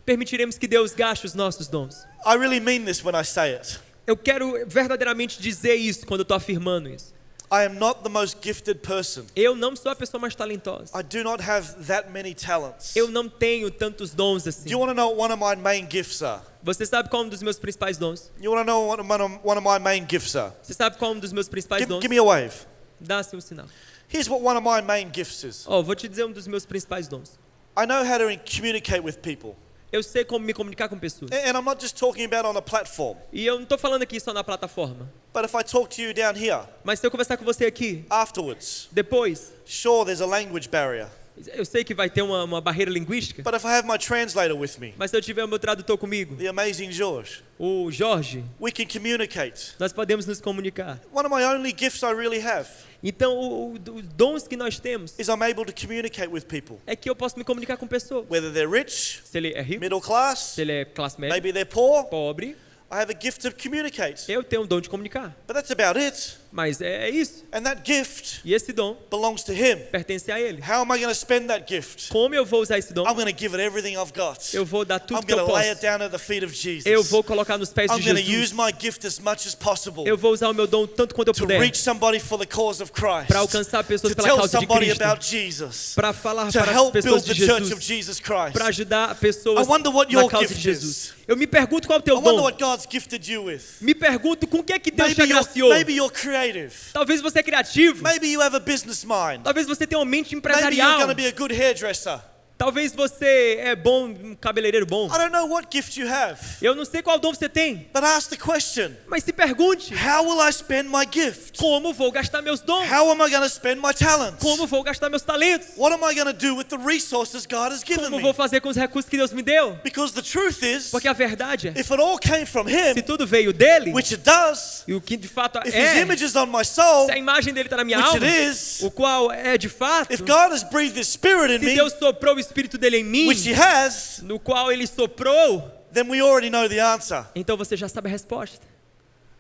permitiremos que Deus gaste os nossos dons? I really mean this when I say it. Eu quero verdadeiramente dizer isso quando eu estou afirmando isso. I am not the most gifted person. Eu não sou a pessoa mais talentosa. I do not have that many talents. Eu não tenho tantos dons Do assim. you want to know what one of my main gifts are? Você sabe qual é um dos meus principais dons? You want to know what one of my main gifts are? Você sabe qual é um dos meus principais dons? Give me a wave. Dá-se um sinal. Here's what one of my main gifts is. Vou te dizer um dos meus principais dons. I know how to communicate with people. Eu sei como me comunicar com pessoas. And I'm not just talking about on a platform. E eu não estou falando aqui só na plataforma. But if I talk to you down here Mas se eu conversar com você aqui, afterwards, depois, sure, there's a language barrier. eu sei que vai ter uma barreira linguística. But if I have my translator with me, Mas se eu tiver o meu tradutor comigo, the amazing George, o Jorge, we can communicate. nós podemos nos comunicar. One of my only gifts I really have Então, os dons que nós temos is I'm able to communicate with people. é que eu posso me comunicar com pessoas. Whether they're rich, Se ele é rico, middle class, se ele é classe média, maybe they're poor, pobre, I have a gift to communicate. eu tenho o dom de comunicar. But that's about it. Mas é isso. And that gift E esse dom belongs to Him. pertence a Ele. How am I going to spend that gift? Como eu vou usar esse dom? I'm going to give it everything I've got. Eu vou dar I'm tudo que eu going to lay posso. it down at the feet of Jesus. Eu vou colocar nos pés I'm de going to use Jesus. my gift as much as possible Eu vou usar o meu dom tanto quanto eu to puder reach somebody for the cause of Christ. para alcançar pessoas To pela tell causa de somebody Cristo, about Jesus. para falar To para as help pessoas build de the church of Jesus, Jesus Christ. para ajudar pessoas I wonder what na your causa gift de Jesus. is. Eu me pergunto qual é o I teu wonder dom. what God's gifted you with. Me pergunto com o que é que Deus te agraciou. Maybe you're creative. Talvez você é criativo. Maybe you have a business mind. Talvez você tenha uma mente Maybe you're empresarial. going to be a good hairdresser. Talvez você é bom, um cabeleireiro bom. I don't know what gift you have, Eu não sei qual dom você tem, but ask the question, mas se pergunte: how will I spend my gift? como vou gastar meus dons? How am I going to spend my talents? Como vou gastar meus talentos? What am I going to do with the resources God has given Como me? vou fazer com os recursos que Deus me deu? Because the truth is, Porque a verdade é, if it all came from se Him, tudo veio dele, which it does, e o que de fato if His é, image is on my soul, se a imagem dele está na minha which alma, it is, o qual é de fato, if God has breathed His Spirit in se me, Deus soprou o Espírito dele em mim, which He has, no qual ele soprou, then we already know the answer. então você já sabe a resposta.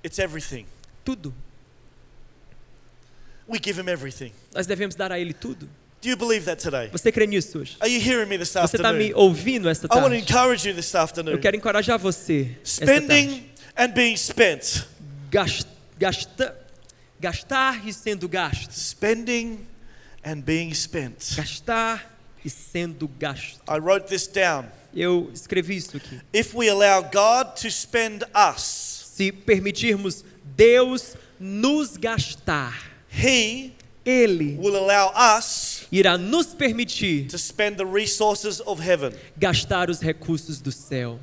It's everything. Tudo. We give Him everything. Nós devemos dar a ele tudo. Do you believe that today? Você crê nisso hoje? Are you hearing me this Você está me afternoon? ouvindo esta I want to tarde? encourage you this afternoon. Eu quero encorajar você esta tarde. Spending and being spent. Gastar e sendo gasto. Spending and being spent. Gastar e sendo gasto. I wrote this down. Eu escrevi isso aqui. If we allow God to spend us, Se permitirmos Deus nos gastar, He Ele will allow us irá nos permitir to spend the resources of heaven. gastar os recursos do céu.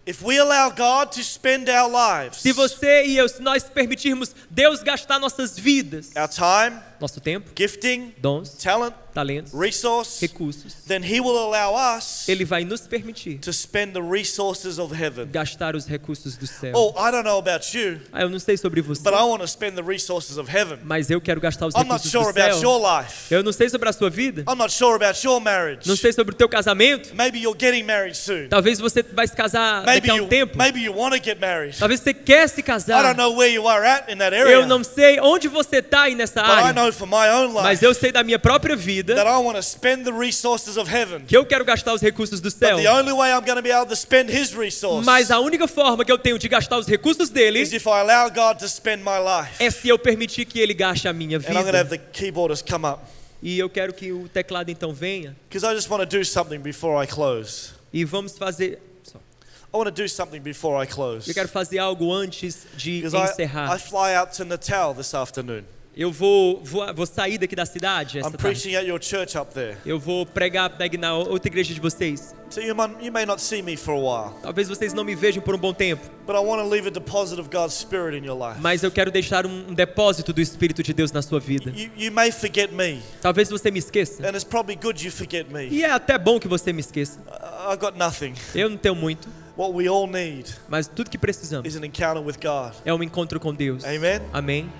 If we allow God to spend our lives, Se você e eu, se nós permitirmos Deus gastar nossas vidas, our time, nosso tempo, gifting, dons, talent, talentos, resource, recursos, then He will allow us Ele vai nos permitir to spend the resources of heaven. gastar os recursos do céu. Oh, I don't know about you, Eu não sei sobre você, but I want to spend the resources of heaven. mas eu quero gastar os I'm not recursos sure do about céu. your life. Eu não sei sobre a sua vida, I'm not sure about your marriage. não sei sobre o teu casamento. Maybe you're getting married soon. Talvez você vai se casar Maybe daqui a um tempo. you want to get married. Talvez você quer se I casar. don't know where you are at in that area. Eu não sei onde você está aí nessa But I área, know for my own mas life eu sei da minha própria vida that I want to spend the resources of heaven. que eu quero gastar os recursos do But céu. the only way I'm going to be able to spend His resource Mas a única forma que eu tenho de gastar os recursos dele is if I allow God to spend my life. é se eu permitir que ele gaste a minha And I'm going to have vida. the keyboardist come up E eu quero que o teclado então venha because I just want to do something before I close. e vamos fazer. I want to do something before I close. Eu quero fazer algo antes de Because I encerrar. fly out to Natal this afternoon. Eu vou sair daqui da cidade esta I'm tarde. preaching at your church up there. Eu vou pregar na outra igreja de vocês. So you may not see me for a while, Talvez vocês não me vejam por um bom tempo, but I want to leave a deposit of God's Spirit in your life. mas eu quero deixar um depósito do Espírito de Deus na sua vida. You may forget me, Talvez você me esqueça. and it's probably good you forget me. E é até bom que você me esqueça. I've got nothing. Eu não tenho muito, What we all need mas tudo que precisamos is an encounter with God. é um encontro com Deus. Amen? Amém?